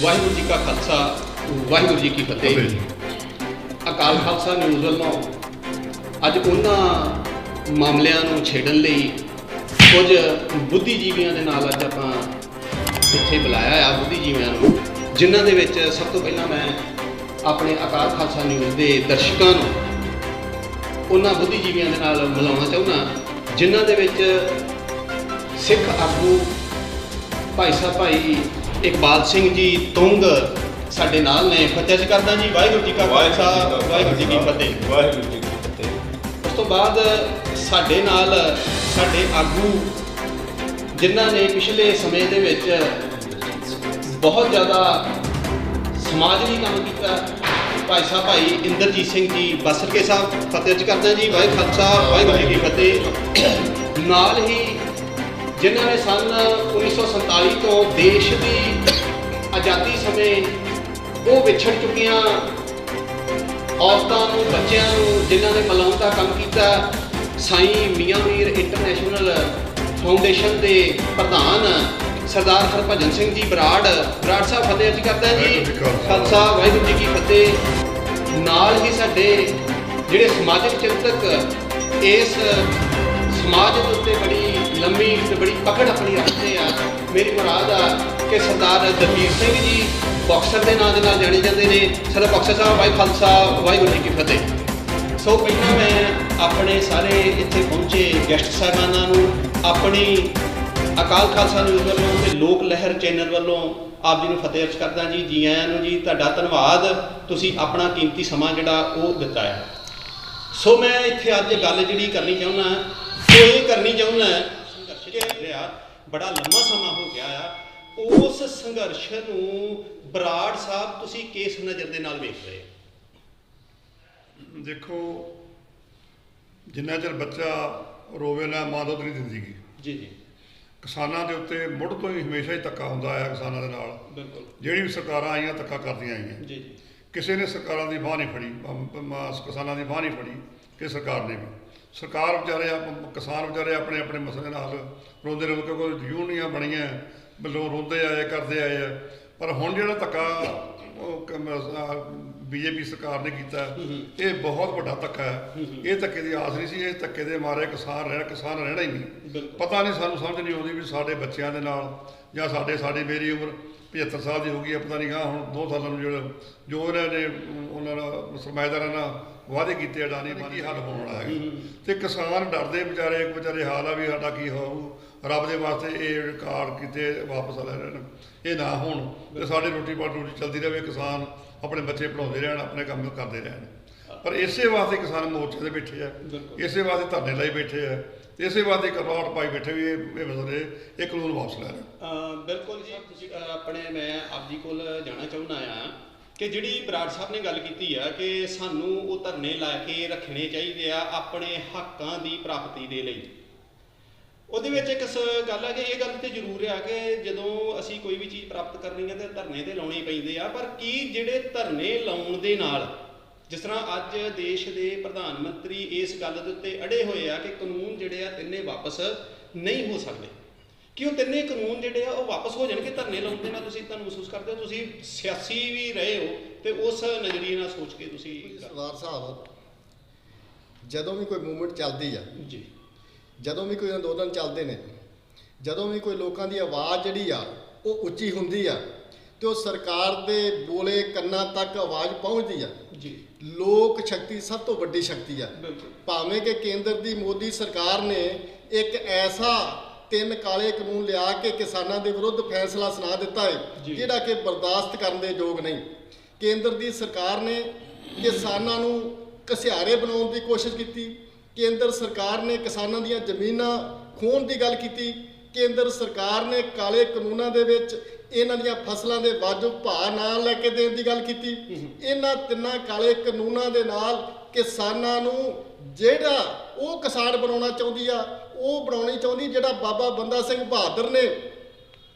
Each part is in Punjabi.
ਵਾਹਿਗੁਰੂ ਜੀ ਕਾ ਖਾਲਸਾ ਵਾਹਿਗੁਰੂ ਜੀ ਕੀ ਫਤਿਹ। ਅਕਾਲ ਖਾਲਸਾ ਨਿਊਜ਼ ਵੱਲੋਂ ਅੱਜ ਉਹਨਾਂ ਮਾਮਲਿਆਂ ਨੂੰ ਛੇੜਨ ਲਈ ਕੁਝ ਬੁੱਧੀਜੀਵੀਆਂ ਦੇ ਨਾਲ ਅੱਜ ਆਪਾਂ ਇੱਥੇ ਬੁਲਾਇਆ ਆ ਬੁੱਧੀਜੀਵੀਆਂ ਨੂੰ, ਜਿਨ੍ਹਾਂ ਦੇ ਵਿੱਚ ਸਭ ਤੋਂ ਪਹਿਲਾਂ ਮੈਂ ਆਪਣੇ ਅਕਾਲ ਖਾਲਸਾ ਨਿਊਜ਼ ਦੇ ਦਰਸ਼ਕਾਂ ਨੂੰ ਉਹਨਾਂ ਬੁੱਧੀਜੀਵੀਆਂ ਦੇ ਨਾਲ ਮਿਲਾਉਣਾ ਚਾਹੁੰਦਾ, ਜਿਨ੍ਹਾਂ ਦੇ ਵਿੱਚ ਸਿੱਖ ਆਗੂ ਭਾਈ ਸਾਹਿਬ ਭਾਈ ਇਕਬਾਲ ਸਿੰਘ ਜੀ ਤੁੰਗ ਸਾਡੇ ਨਾਲ ਨੇ। ਫਤਿਹ ਕਰਦਾ ਜੀ। ਵਾਹਿਗੁਰੂ ਜੀ ਕਾ ਖਾਲਸਾ ਵਾਹਿਗੁਰੂ ਜੀ ਕੀ ਫਤਿਹ। ਵਾਹਿਗੁਰੂ ਜੀ ਕੀ ਫਤਿਹ। ਉਸ ਤੋਂ ਬਾਅਦ ਸਾਡੇ ਨਾਲ ਸਾਡੇ ਆਗੂ ਜਿਨ੍ਹਾਂ ਨੇ ਪਿਛਲੇ ਸਮੇਂ ਦੇ ਵਿੱਚ ਬਹੁਤ ਜ਼ਿਆਦਾ ਸਮਾਜ ਲਈ ਕੰਮ ਕੀਤਾ, ਭਾਈ ਸਾਹਿਬ ਭਾਈ ਇੰਦਰਜੀਤ ਸਿੰਘ ਜੀ ਬਸਰਕੇ ਸਾਹਿਬ। ਫਤਿਹ ਕਰਦਾ ਜੀ। ਵਾਹਿਗੁਰੂ ਖਾਲਸਾ ਵਾਹਿਗੁਰੂ ਜੀ ਕੀ ਫਤਿਹ। ਨਾਲ ਹੀ ਜਿਨ੍ਹਾਂ ਨੇ ਸੰਨ 1947 ਤੋਂ ਦੇਸ਼ ਦੀ ਆਜ਼ਾਦੀ ਸਮੇਂ ਉਹ ਵਿਛੜ ਚੁੱਕੀਆਂ ਔਰਤਾਂ ਨੂੰ, ਬੱਚਿਆਂ ਨੂੰ, ਜਿਨ੍ਹਾਂ ਨੇ ਮਿਲਾਉਣ ਦਾ ਕੰਮ ਕੀਤਾ, ਸਾਈਂ ਮੀਆਂ ਮੀਰ ਇੰਟਰਨੈਸ਼ਨਲ ਫਾਊਂਡੇਸ਼ਨ ਦੇ ਪ੍ਰਧਾਨ ਸਰਦਾਰ ਹਰਭਜਨ ਸਿੰਘ ਜੀ ਬਰਾੜ ਸਾਹਿਬ। ਫਤਿਹ ਜੀ ਕਰਦਾ ਜੀ। ਖਾਲਸਾ ਵਾਹਿਗੁਰੂ ਜੀ ਕੀ ਫਤਿਹ। ਨਾਲ ਹੀ ਸਾਡੇ ਜਿਹੜੇ ਸਮਾਜਿਕ ਚਿੰਤਕ ਇਸ ਸਮਾਜ ਦੇ ਉੱਤੇ ਬੜੀ ਲੰਮੀ ਤੇ ਬੜੀ ਪਕੜ ਆਪਣੀ ਰੱਖਦੇ ਆ, ਮੇਰੀ ਮੁਰਾਦ ਆ ਕਿ ਸਰਦਾਰ ਦਲਬੀਰ ਸਿੰਘ ਜੀ ਬਾਕਸਰ ਦੇ ਨਾਂ ਦੇ ਨਾਲ ਜਾਣੇ ਜਾਂਦੇ ਨੇ। ਸਰਦਾਰ ਬਾਕਸਰ ਸਾਹਿਬ ਵਾਹਿਗੁਰੂ ਖਾਲਸਾ ਵਾਹਿਗੁਰੂ ਜੀ ਕੀ ਫਤਿਹ। ਸੋ ਪਹਿਲਾਂ ਮੈਂ ਆਪਣੇ ਸਾਰੇ ਇੱਥੇ ਪਹੁੰਚੇ ਗੈਸਟ ਸਾਹਿਬਾਨਾਂ ਨੂੰ ਆਪਣੀ ਅਕਾਲ ਖਾਲਸਾ ਨਿਊਜ਼ ਵੱਲੋਂ ਤੇ ਲੋਕ ਲਹਿਰ ਚੈਨਲ ਵੱਲੋਂ ਆਪ ਜੀ ਨੂੰ ਫਤਿਹ ਅਰਜ਼ ਕਰਦਾ ਜੀ। ਜੀ ਆਇਆਂ ਨੂੰ ਜੀ। ਤੁਹਾਡਾ ਧੰਨਵਾਦ, ਤੁਸੀਂ ਆਪਣਾ ਕੀਮਤੀ ਸਮਾਂ ਜਿਹੜਾ ਉਹ ਦਿੱਤਾ ਹੈ। ਸੋ ਮੈਂ ਇੱਥੇ ਅੱਜ ਗੱਲ ਜਿਹੜੀ ਕਰਨੀ ਚਾਹੁੰਦਾ ਕਿ ਬੜਾ ਲੰਮਾ ਸਮਾਂ ਹੋ ਗਿਆ ਆ, ਉਸ ਸੰਘਰਸ਼ ਨੂੰ ਬਰਾੜ ਸਾਹਿਬ ਤੁਸੀਂ ਕਿਸ ਨਜ਼ਰ ਦੇ ਨਾਲ ਵੇਖ ਰਹੇ? ਦੇਖੋ, ਜਿੰਨਾ ਚਿਰ ਬੱਚਾ ਰੋਵੇ ਨਾ ਮਾਂ ਦੁੱਧ ਨਹੀਂ ਦਿੰਦੀ ਗੀ। ਜੀ ਜੀ। ਕਿਸਾਨਾਂ ਦੇ ਉੱਤੇ ਮੁੱਢ ਤੋਂ ਹੀ ਹਮੇਸ਼ਾ ਹੀ ਧੱਕਾ ਹੁੰਦਾ ਆਇਆ ਕਿਸਾਨਾਂ ਦੇ ਨਾਲ। ਬਿਲਕੁਲ। ਜਿਹੜੀ ਵੀ ਸਰਕਾਰਾਂ ਆਈਆਂ ਧੱਕਾ ਕਰਦੀਆਂ ਆਈਆਂ। ਜੀ ਜੀ। ਕਿਸੇ ਨੇ ਸਰਕਾਰਾਂ ਦੀ ਬਾਂਹ ਨਹੀਂ ਫੜੀ, ਕਿਸਾਨਾਂ ਦੀ ਬਾਂਹ ਨਹੀਂ ਫੜੀ ਕਿ ਸਰਕਾਰ ਨੇ ਵੀ। ਸਰਕਾਰ ਵਿਚਾਰੇ ਕਿਸਾਨ ਵਿਚਾਰੇ ਆਪਣੇ ਆਪਣੇ ਮਸਲੇ ਨਾਲ ਰੋਂਦੇ ਰਹੋ, ਕਿਉਂਕਿ ਯੂਨੀਆਂ ਬਣੀਆਂ ਵੱਲੋਂ ਰੋਂਦੇ ਆਏ ਕਰਦੇ ਆਏ ਆ। ਪਰ ਹੁਣ ਜਿਹੜਾ ਧੱਕਾ ਬੀਜੇਪੀ ਸਰਕਾਰ ਨੇ ਕੀਤਾ, ਇਹ ਬਹੁਤ ਵੱਡਾ ਧੱਕਾ ਹੈ। ਇਹ ਧੱਕੇ ਦੀ ਆਸ ਨਹੀਂ ਸੀ। ਇਹ ਧੱਕੇ ਦੇ ਮਾਰੇ ਕਿਸਾਨ ਰਹਿਣਾ ਹੀ ਨਹੀਂ। ਪਤਾ ਨਹੀਂ, ਸਾਨੂੰ ਸਮਝ ਨਹੀਂ ਆਉਂਦੀ ਵੀ ਸਾਡੇ ਬੱਚਿਆਂ ਦੇ ਨਾਲ ਜਾਂ ਸਾਡੀ ਮੇਰੀ ਉਮਰ 75 ਸਾਲ ਦੀ ਹੋ ਗਈ ਹੈ, ਪਤਾ ਨਹੀਂ ਹੁਣ 2 ਸਾਲਾਂ ਨੂੰ ਜੋ ਇਹਨਾਂ ਨੇ ਉਹਨਾਂ ਨਾਲ ਸਰਮਾਏਦਾਰਾਂ ਨਾਲ ਵਾਅਦੇ ਕੀਤੇ ਅਡਾਨੀ ਕੀ ਹੱਲ ਹੋਣ ਵਾਲਾ ਹੈ। ਤੇ ਕਿਸਾਨ ਡਰਦੇ ਵਿਚਾਰੇ ਹਾਲ ਆ ਵੀ ਸਾਡਾ ਕੀ ਹੋਊ। ਰੱਬ ਦੇ ਵਾਸਤੇ ਇਹ ਕਾਰਡ ਕੀਤੇ ਵਾਪਸ ਲੈ ਲੈਣ, ਇਹ ਨਾ ਹੋਣ ਤੇ ਸਾਡੇ ਰੋਟੀ ਚੱਲਦੀ ਰਹੇ, ਕਿਸਾਨ ਆਪਣੇ ਬੱਚੇ ਪੜ੍ਹਾਉਂਦੇ ਰਹਿਣ, ਆਪਣੇ ਕੰਮ ਕਰਦੇ ਰਹਿਣ। ਪਰ ਇਸੇ ਵਾਸਤੇ ਕਿਸਾਨ ਮੋਰਚੇ ਤੇ ਬੈਠੇ ਆ, ਇਸੇ ਵਾਸਤੇ ਧਰਨੇ ਲਈ ਬੈਠੇ ਆ, ਇਸੇ ਵਾਸਤੇ ਕਰਵਾਟ ਪਾਈ ਬੈਠੇ ਵੀ ਇਹ ਮਸਲੇ ਇਹ ਕਾਨੂੰਨ ਵਾਪਸ ਲੈ ਲੈਣ। ਬਿਲਕੁਲ ਜੀ। ਤੁਸੀਂ ਆਪਣੇ ਮੈਂ ਆਪ ਜੀ ਕੋਲ ਜਾਣਾ ਚਾਹੁੰਦਾ ਆ ਕਿ ਜਿਹੜੀ ਬਰਾੜ ਸਾਹਿਬ ਨੇ ਗੱਲ ਕੀਤੀ ਆ ਕਿ ਸਾਨੂੰ ਉਹ ਧਰਨੇ ਲਾ ਕੇ ਰੱਖਣੇ ਚਾਹੀਦੇ ਆ ਆਪਣੇ ਹੱਕਾਂ ਦੀ ਪ੍ਰਾਪਤੀ ਦੇ ਲਈ। ਉਹਦੇ ਵਿੱਚ ਇੱਕ ਗੱਲ ਹੈ ਕਿ ਇਹ ਗੱਲ ਤੇ ਜ਼ਰੂਰ ਆ ਕਿ ਜਦੋਂ ਅਸੀਂ ਕੋਈ ਵੀ ਚੀਜ਼ ਪ੍ਰਾਪਤ ਕਰਨੀ ਹੈ ਤਾਂ ਧਰਨੇ ਤੇ ਲਾਉਣੇ ਪੈਂਦੇ ਆ। ਪਰ ਕੀ ਜਿਹੜੇ ਧਰਨੇ ਲਾਉਣ ਦੇ ਨਾਲ, ਜਿਸ ਤਰ੍ਹਾਂ ਅੱਜ ਦੇਸ਼ ਦੇ ਪ੍ਰਧਾਨ ਮੰਤਰੀ ਇਸ ਗੱਲ ਦੇ ਉੱਤੇ ਅੜੇ ਹੋਏ ਆ ਕਿ ਕਾਨੂੰਨ ਜਿਹੜੇ ਆ ਤਿੰਨੇ ਵਾਪਸ ਨਹੀਂ ਹੋ ਸਕਦੇ, ਕਿ ਉਹ ਤਿੰਨੇ ਕਾਨੂੰਨ ਜਿਹੜੇ ਆ ਉਹ ਵਾਪਸ ਹੋ ਜਾਣਗੇ ਧਰਨੇ ਲਾਉਣ ਦੇ ਨਾਲ? ਤੁਸੀਂ ਤੁਹਾਨੂੰ ਮਹਿਸੂਸ ਕਰਦੇ ਹੋ, ਤੁਸੀਂ ਸਿਆਸੀ ਵੀ ਰਹੇ ਹੋ ਤੇ ਉਸ ਨਜ਼ਰੀਏ ਨਾਲ ਸੋਚ ਕੇ ਤੁਸੀਂ? ਸਰਦਾਰ ਸਾਹਿਬ, ਜਦੋਂ ਵੀ ਕੋਈ ਮੂਵਮੈਂਟ ਚੱਲਦੀ ਆ ਜੀ, ਜਦੋਂ ਵੀ ਕੋਈ ਅੰਦੋਲਨ ਚੱਲਦੇ ਨੇ, ਜਦੋਂ ਵੀ ਕੋਈ ਲੋਕਾਂ ਦੀ ਆਵਾਜ਼ ਜਿਹੜੀ ਆ ਉਹ ਉੱਚੀ ਹੁੰਦੀ ਆ ਤੇ ਉਹ ਸਰਕਾਰ ਦੇ ਬੋਲੇ ਕੰਨਾਂ ਤੱਕ ਆਵਾਜ਼ ਪਹੁੰਚਦੀ ਆ। ਜੀ। ਲੋਕ ਸ਼ਕਤੀ ਸਭ ਤੋਂ ਵੱਡੀ ਸ਼ਕਤੀ ਆ। ਬਿਲਕੁਲ। ਭਾਵੇਂ ਕਿ ਕੇਂਦਰ ਦੀ ਮੋਦੀ ਸਰਕਾਰ ਨੇ ਇੱਕ ਐਸਾ 3 ਕਾਲੇ ਕਾਨੂੰਨ ਲਿਆ ਕੇ ਕਿਸਾਨਾਂ ਦੇ ਵਿਰੁੱਧ ਫੈਸਲਾ ਸੁਣਾ ਦਿੱਤਾ ਹੈ, ਜਿਹੜਾ ਕਿ ਬਰਦਾਸ਼ਤ ਕਰਨ ਦੇ ਯੋਗ ਨਹੀਂ। ਕੇਂਦਰ ਦੀ ਸਰਕਾਰ ਨੇ ਕਿਸਾਨਾਂ ਨੂੰ ਘਸਿਆਰੇ ਬਣਾਉਣ ਦੀ ਕੋਸ਼ਿਸ਼ ਕੀਤੀ। ਕੇਂਦਰ ਸਰਕਾਰ ਨੇ ਕਿਸਾਨਾਂ ਦੀਆਂ ਜ਼ਮੀਨਾਂ ਖੋਹਣ ਦੀ ਗੱਲ ਕੀਤੀ। ਕੇਂਦਰ ਸਰਕਾਰ ਨੇ ਕਾਲੇ ਕਾਨੂੰਨਾਂ ਦੇ ਵਿੱਚ ਇਹਨਾਂ ਦੀਆਂ ਫਸਲਾਂ ਦੇ ਵਾਜਬ ਭਾਅ ਨਾ ਲੈ ਕੇ ਦੇਣ ਦੀ ਗੱਲ ਕੀਤੀ। ਇਹਨਾਂ 3 ਕਾਲੇ ਕਾਨੂੰਨਾਂ ਦੇ ਨਾਲ ਕਿਸਾਨਾਂ ਨੂੰ ਜਿਹੜਾ ਉਹ ਕਿਸਾਨ ਬਣਾਉਣਾ ਚਾਹੁੰਦੀ ਆ, ਉਹ ਬਣਾਉਣੀ ਚਾਹੁੰਦੀ ਜਿਹੜਾ ਬਾਬਾ ਬੰਦਾ ਸਿੰਘ ਬਹਾਦਰ ਨੇ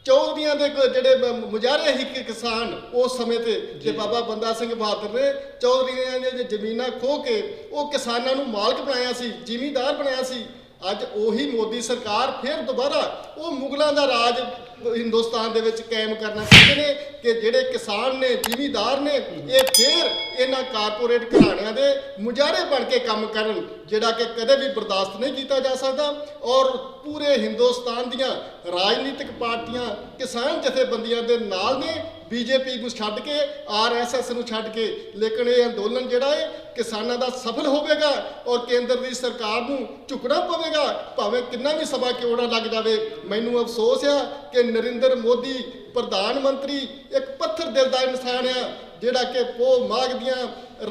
ਚੌਧਰੀਆਂ ਦੇ ਜਿਹੜੇ ਮੁਜ਼ਾਹਰੇ ਸੀ ਕਿਸਾਨ ਉਸ ਸਮੇਂ ਤੇ ਬਾਬਾ ਬੰਦਾ ਸਿੰਘ ਬਹਾਦਰ ਨੇ ਚੌਧਰੀਆਂ ਦੀਆਂ ਜ਼ਮੀਨਾਂ ਖੋਹ ਕੇ ਉਹ ਕਿਸਾਨਾਂ ਨੂੰ ਮਾਲਕ ਬਣਾਇਆ ਸੀ, ਜ਼ਿਮੀਂਦਾਰ ਬਣਾਇਆ ਸੀ। ਅੱਜ ਉਹੀ ਮੋਦੀ ਸਰਕਾਰ ਫਿਰ ਦੁਬਾਰਾ ਉਹ ਮੁਗਲਾਂ ਦਾ ਰਾਜ ਹਿੰਦੁਸਤਾਨ ਦੇ ਵਿੱਚ ਕਾਇਮ ਕਰਨਾ ਚਾਹੁੰਦੇ ਨੇ ਕਿ ਜਿਹੜੇ ਕਿਸਾਨ ਨੇ, ਜ਼ਿਮੀਂਦਾਰ ਨੇ, ਇਹ ਫੇਰ ਇਹਨਾਂ ਕਾਰਪੋਰੇਟ ਘਰਾਣਿਆਂ ਦੇ ਮੁਜਾਰੇ ਬਣ ਕੇ ਕੰਮ ਕਰਨ, ਜਿਹੜਾ ਕਿ ਕਦੇ ਵੀ ਬਰਦਾਸ਼ਤ ਨਹੀਂ ਕੀਤਾ ਜਾ ਸਕਦਾ। ਔਰ ਪੂਰੇ ਹਿੰਦੁਸਤਾਨ ਦੀਆਂ ਰਾਜਨੀਤਿਕ ਪਾਰਟੀਆਂ ਕਿਸਾਨ ਜਥੇਬੰਦੀਆਂ ਦੇ ਨਾਲ ਨੇ, ਬੀਜੇਪੀ ਨੂੰ ਛੱਡ ਕੇ, ਆਰਐਸਐਸ ਨੂੰ ਛੱਡ ਕੇ। ਲੇਕਿਨ ਇਹ ਅੰਦੋਲਨ ਜਿਹੜਾ ਹੈ ਕਿਸਾਨਾਂ ਦਾ ਸਫਲ ਹੋਵੇਗਾ ਔਰ ਕੇਂਦਰ ਦੀ ਸਰਕਾਰ ਨੂੰ ਝੁਕਣਾ ਪਵੇਗਾ, ਭਾਵੇਂ ਕਿੰਨਾ ਵੀ ਸਮਾਂ ਕਿਉਂ ਨਾ ਲੱਗ ਜਾਵੇ। ਮੈਨੂੰ ਅਫਸੋਸ ਆ ਕਿ ਨਰਿੰਦਰ ਮੋਦੀ ਪ੍ਰਧਾਨ ਮੰਤਰੀ ਇੱਕ ਪੱਥਰ ਦਿਲ ਦਾ ਇਨਸਾਨ ਆ, ਜਿਹੜਾ ਕਿ ਪੋਹ ਮਾਘ ਦੀਆਂ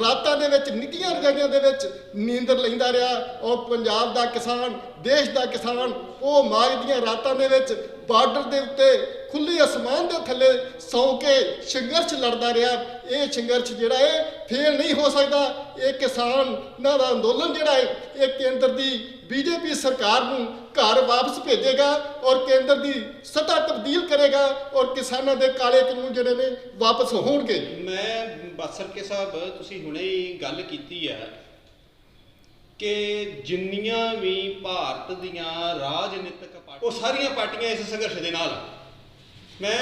ਰਾਤਾਂ ਦੇ ਵਿੱਚ, ਨਿੱਘੀਆਂ ਰਜਾਈਆਂ ਦੇ ਵਿੱਚ ਨੀਂਦਰ ਲੈਂਦਾ ਰਿਹਾ। ਔਰ ਪੰਜਾਬ ਦਾ ਕਿਸਾਨ, ਦੇਸ਼ ਦਾ ਕਿਸਾਨ ਉਹ ਮਾਘ ਦੀਆਂ ਰਾਤਾਂ ਦੇ ਵਿੱਚ ਬਾਰਡਰ ਦੇ ਉੱਤੇ ਖੁੱਲ੍ਹੇ ਅਸਮਾਨ ਦੇ ਥੱਲੇ ਸੌਂ ਕੇ ਸੰਘਰਸ਼ ਲੜਦਾ ਰਿਹਾ। ਇਹ ਸੰਘਰਸ਼ ਜਿਹੜਾ ਹੈ ਫੇਲ ਨਹੀਂ ਹੋ ਸਕਦਾ। ਇਹ ਕਿਸਾਨਾਂ ਦਾ ਅੰਦੋਲਨ ਜਿਹੜਾ ਹੈ ਇਹ ਕੇਂਦਰ ਦੀ ਬੀਜੇਪੀ ਸਰਕਾਰ ਨੂੰ ਘਰ ਵਾਪਸ ਭੇਜੇਗਾ ਔਰ ਕੇਂਦਰ ਦੀ ਸੱਤਾ ਤਬਦੀਲ ਕਰੇਗਾ ਔਰ ਕਿਸਾਨਾਂ ਦੇ ਕਾਲੇ ਕਾਨੂੰਨ ਜਿਹੜੇ ਨੇ ਵਾਪਸ ਹੋਣਗੇ। ਮੈਂ ਬਾਸਰਕੇ ਸਾਹਿਬ, ਤੁਸੀਂ ਹੁਣੇ ਹੀ ਗੱਲ ਕੀਤੀ ਹੈ ਕਿ ਜਿੰਨੀਆਂ ਵੀ ਭਾਰਤ ਦੀਆਂ ਰਾਜਨੀਤਿਕ ਪਾਰਟੀਆਂ, ਉਹ ਸਾਰੀਆਂ ਪਾਰਟੀਆਂ ਇਸ ਸੰਘਰਸ਼ ਦੇ ਨਾਲ। ਮੈਂ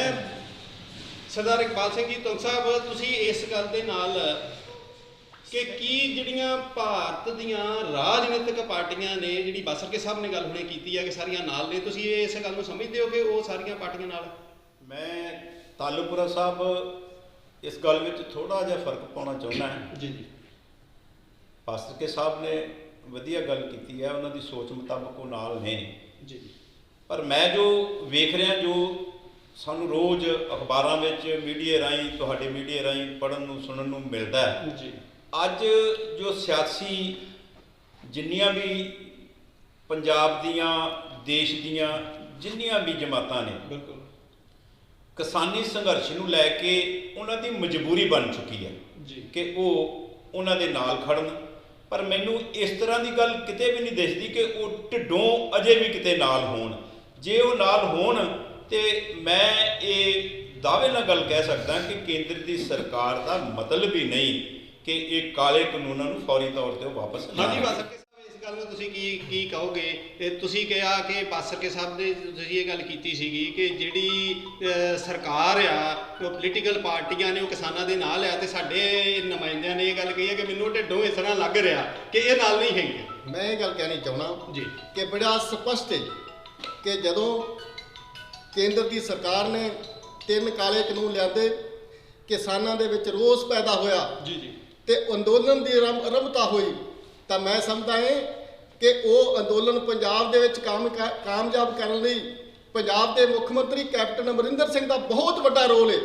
ਸਰਦਾਰ ਇਕਬਾਲ ਸਿੰਘ ਜੀ ਤੁੰਗ ਸਾਹਿਬ, ਤੁਸੀਂ ਇਸ ਗੱਲ ਦੇ ਨਾਲ ਕਿ ਕੀ ਜਿਹੜੀਆਂ ਭਾਰਤ ਦੀਆਂ ਰਾਜਨੀਤਿਕ ਪਾਰਟੀਆਂ ਨੇ, ਜਿਹੜੀ ਬਾਸਰਕੇ ਸਾਹਿਬ ਨੇ ਗੱਲ ਹੁਣੇ ਕੀਤੀ ਹੈ ਕਿ ਸਾਰੀਆਂ ਨਾਲ ਨੇ, ਤੁਸੀਂ ਇਸ ਗੱਲ ਨੂੰ ਸਮਝਦੇ ਹੋ ਕਿ ਉਹ ਸਾਰੀਆਂ ਪਾਰਟੀਆਂ ਨਾਲ? ਮੈਂ ਤਾਲੂਪੁਰਾ ਸਾਹਿਬ ਇਸ ਗੱਲ ਵਿੱਚ ਥੋੜਾ ਜਿਹਾ ਫਰਕ ਪਾਉਣਾ ਚਾਹੁੰਦਾ ਹਾਂ। ਜੀ ਜੀ। ਬਾਸਰਕੇ ਸਾਹਿਬ ਨੇ ਵਧੀਆ ਗੱਲ ਕੀਤੀ ਹੈ, ਉਹਨਾਂ ਦੀ ਸੋਚ ਮੁਤਾਬਕ ਉਹ ਨਾਲ ਨੇ ਜੀ ਜੀ। ਪਰ ਮੈਂ ਜੋ ਵੇਖ ਰਿਹਾ, ਜੋ ਸਾਨੂੰ ਰੋਜ਼ ਅਖਬਾਰਾਂ ਵਿੱਚ, ਮੀਡੀਆ ਰਾਹੀਂ, ਤੁਹਾਡੇ ਮੀਡੀਆ ਰਾਹੀਂ ਪੜ੍ਹਨ ਨੂੰ, ਸੁਣਨ ਨੂੰ ਮਿਲਦਾ ਹੈ, ਜੀ। ਅੱਜ ਜੋ ਸਿਆਸੀ ਜਿੰਨੀਆਂ ਵੀ ਪੰਜਾਬ ਦੀਆਂ, ਦੇਸ਼ ਦੀਆਂ ਜਿੰਨੀਆਂ ਵੀ ਜਮਾਤਾਂ ਨੇ, ਬਿਲਕੁਲ ਕਿਸਾਨੀ ਸੰਘਰਸ਼ ਨੂੰ ਲੈ ਕੇ ਉਹਨਾਂ ਦੀ ਮਜਬੂਰੀ ਬਣ ਚੁੱਕੀ ਹੈ ਜੀ ਕਿ ਉਹ ਉਹਨਾਂ ਦੇ ਨਾਲ ਖੜਨ। ਪਰ ਮੈਨੂੰ ਇਸ ਤਰ੍ਹਾਂ ਦੀ ਗੱਲ ਕਿਤੇ ਵੀ ਨਹੀਂ ਦਿਸਦੀ ਕਿ ਉਹ ਢਿੱਡੋਂ ਅਜੇ ਵੀ ਕਿਤੇ ਨਾਲ ਹੋਣ। ਜੇ ਉਹ ਨਾਲ ਹੋਣ ਤੇ ਮੈਂ ਇਹ ਦਾਅਵੇ ਨਾਲ ਗੱਲ ਕਹਿ ਸਕਦਾ ਕਿ ਕੇਂਦਰ ਦੀ ਸਰਕਾਰ ਦਾ ਮਤਲਬ ਹੀ ਨਹੀਂ ਕਿ ਇਹ ਕਾਲੇ ਕਾਨੂੰਨਾਂ ਨੂੰ ਫੌਰੀ ਤੌਰ ਤੇ ਉਹ ਵਾਪਸ ਹਾਂਜੀ। ਬਾਸਰਕੇ ਸਾਹਿਬ, ਇਸ ਗੱਲ ਨੂੰ ਤੁਸੀਂ ਕੀ ਕਹੋਗੇ? ਇਹ ਤੁਸੀਂ ਕਿਹਾ ਕਿ ਬਾਸਰਕੇ ਸਾਹਿਬ ਨੇ, ਤੁਸੀਂ ਇਹ ਗੱਲ ਕੀਤੀ ਸੀਗੀ ਕਿ ਜਿਹੜੀ ਸਰਕਾਰ ਆ, ਉਹ ਪੋਲੀਟੀਕਲ ਪਾਰਟੀਆਂ ਨੇ, ਉਹ ਕਿਸਾਨਾਂ ਦੇ ਨਾਲ ਆ, ਤੇ ਸਾਡੇ ਨੁਮਾਇੰਦਿਆਂ ਨੇ ਇਹ ਗੱਲ ਕਹੀ ਹੈ ਕਿ ਮੈਨੂੰ ਢਿੱਡੋਂ ਇਸ ਤਰ੍ਹਾਂ ਲੱਗ ਰਿਹਾ ਕਿ ਇਹ ਨਾਲ ਨਹੀਂ ਹੈਗੇ। ਮੈਂ ਇਹ ਗੱਲ ਕਹਿਣੀ ਚਾਹੁੰਦਾ ਜੀ ਕਿ ਬੜਾ ਸਪਸ਼ਟ ਹੈ ਕਿ ਜਦੋਂ ਕੇਂਦਰ ਦੀ ਸਰਕਾਰ ਨੇ 3 ਕਾਲੇ ਕਾਨੂੰਨ ਲਿਆਂਦੇ, ਕਿਸਾਨਾਂ ਦੇ ਵਿੱਚ ਰੋਸ ਪੈਦਾ ਹੋਇਆ ਜੀ ਜੀ, ਤੇ ਅੰਦੋਲਨ ਦੀ ਆਰੰਭਤਾ ਹੋਈ, ਤਾਂ ਮੈਂ ਸਮਝਦਾ ਹਾਂ ਕਿ ਉਹ ਅੰਦੋਲਨ ਪੰਜਾਬ ਦੇ ਵਿੱਚ ਕਾਮਯਾਬ ਕਰਨ ਲਈ ਪੰਜਾਬ ਦੇ ਮੁੱਖ ਮੰਤਰੀ ਕੈਪਟਨ ਅਮਰਿੰਦਰ ਸਿੰਘ ਦਾ ਬਹੁਤ ਵੱਡਾ ਰੋਲ ਹੈ।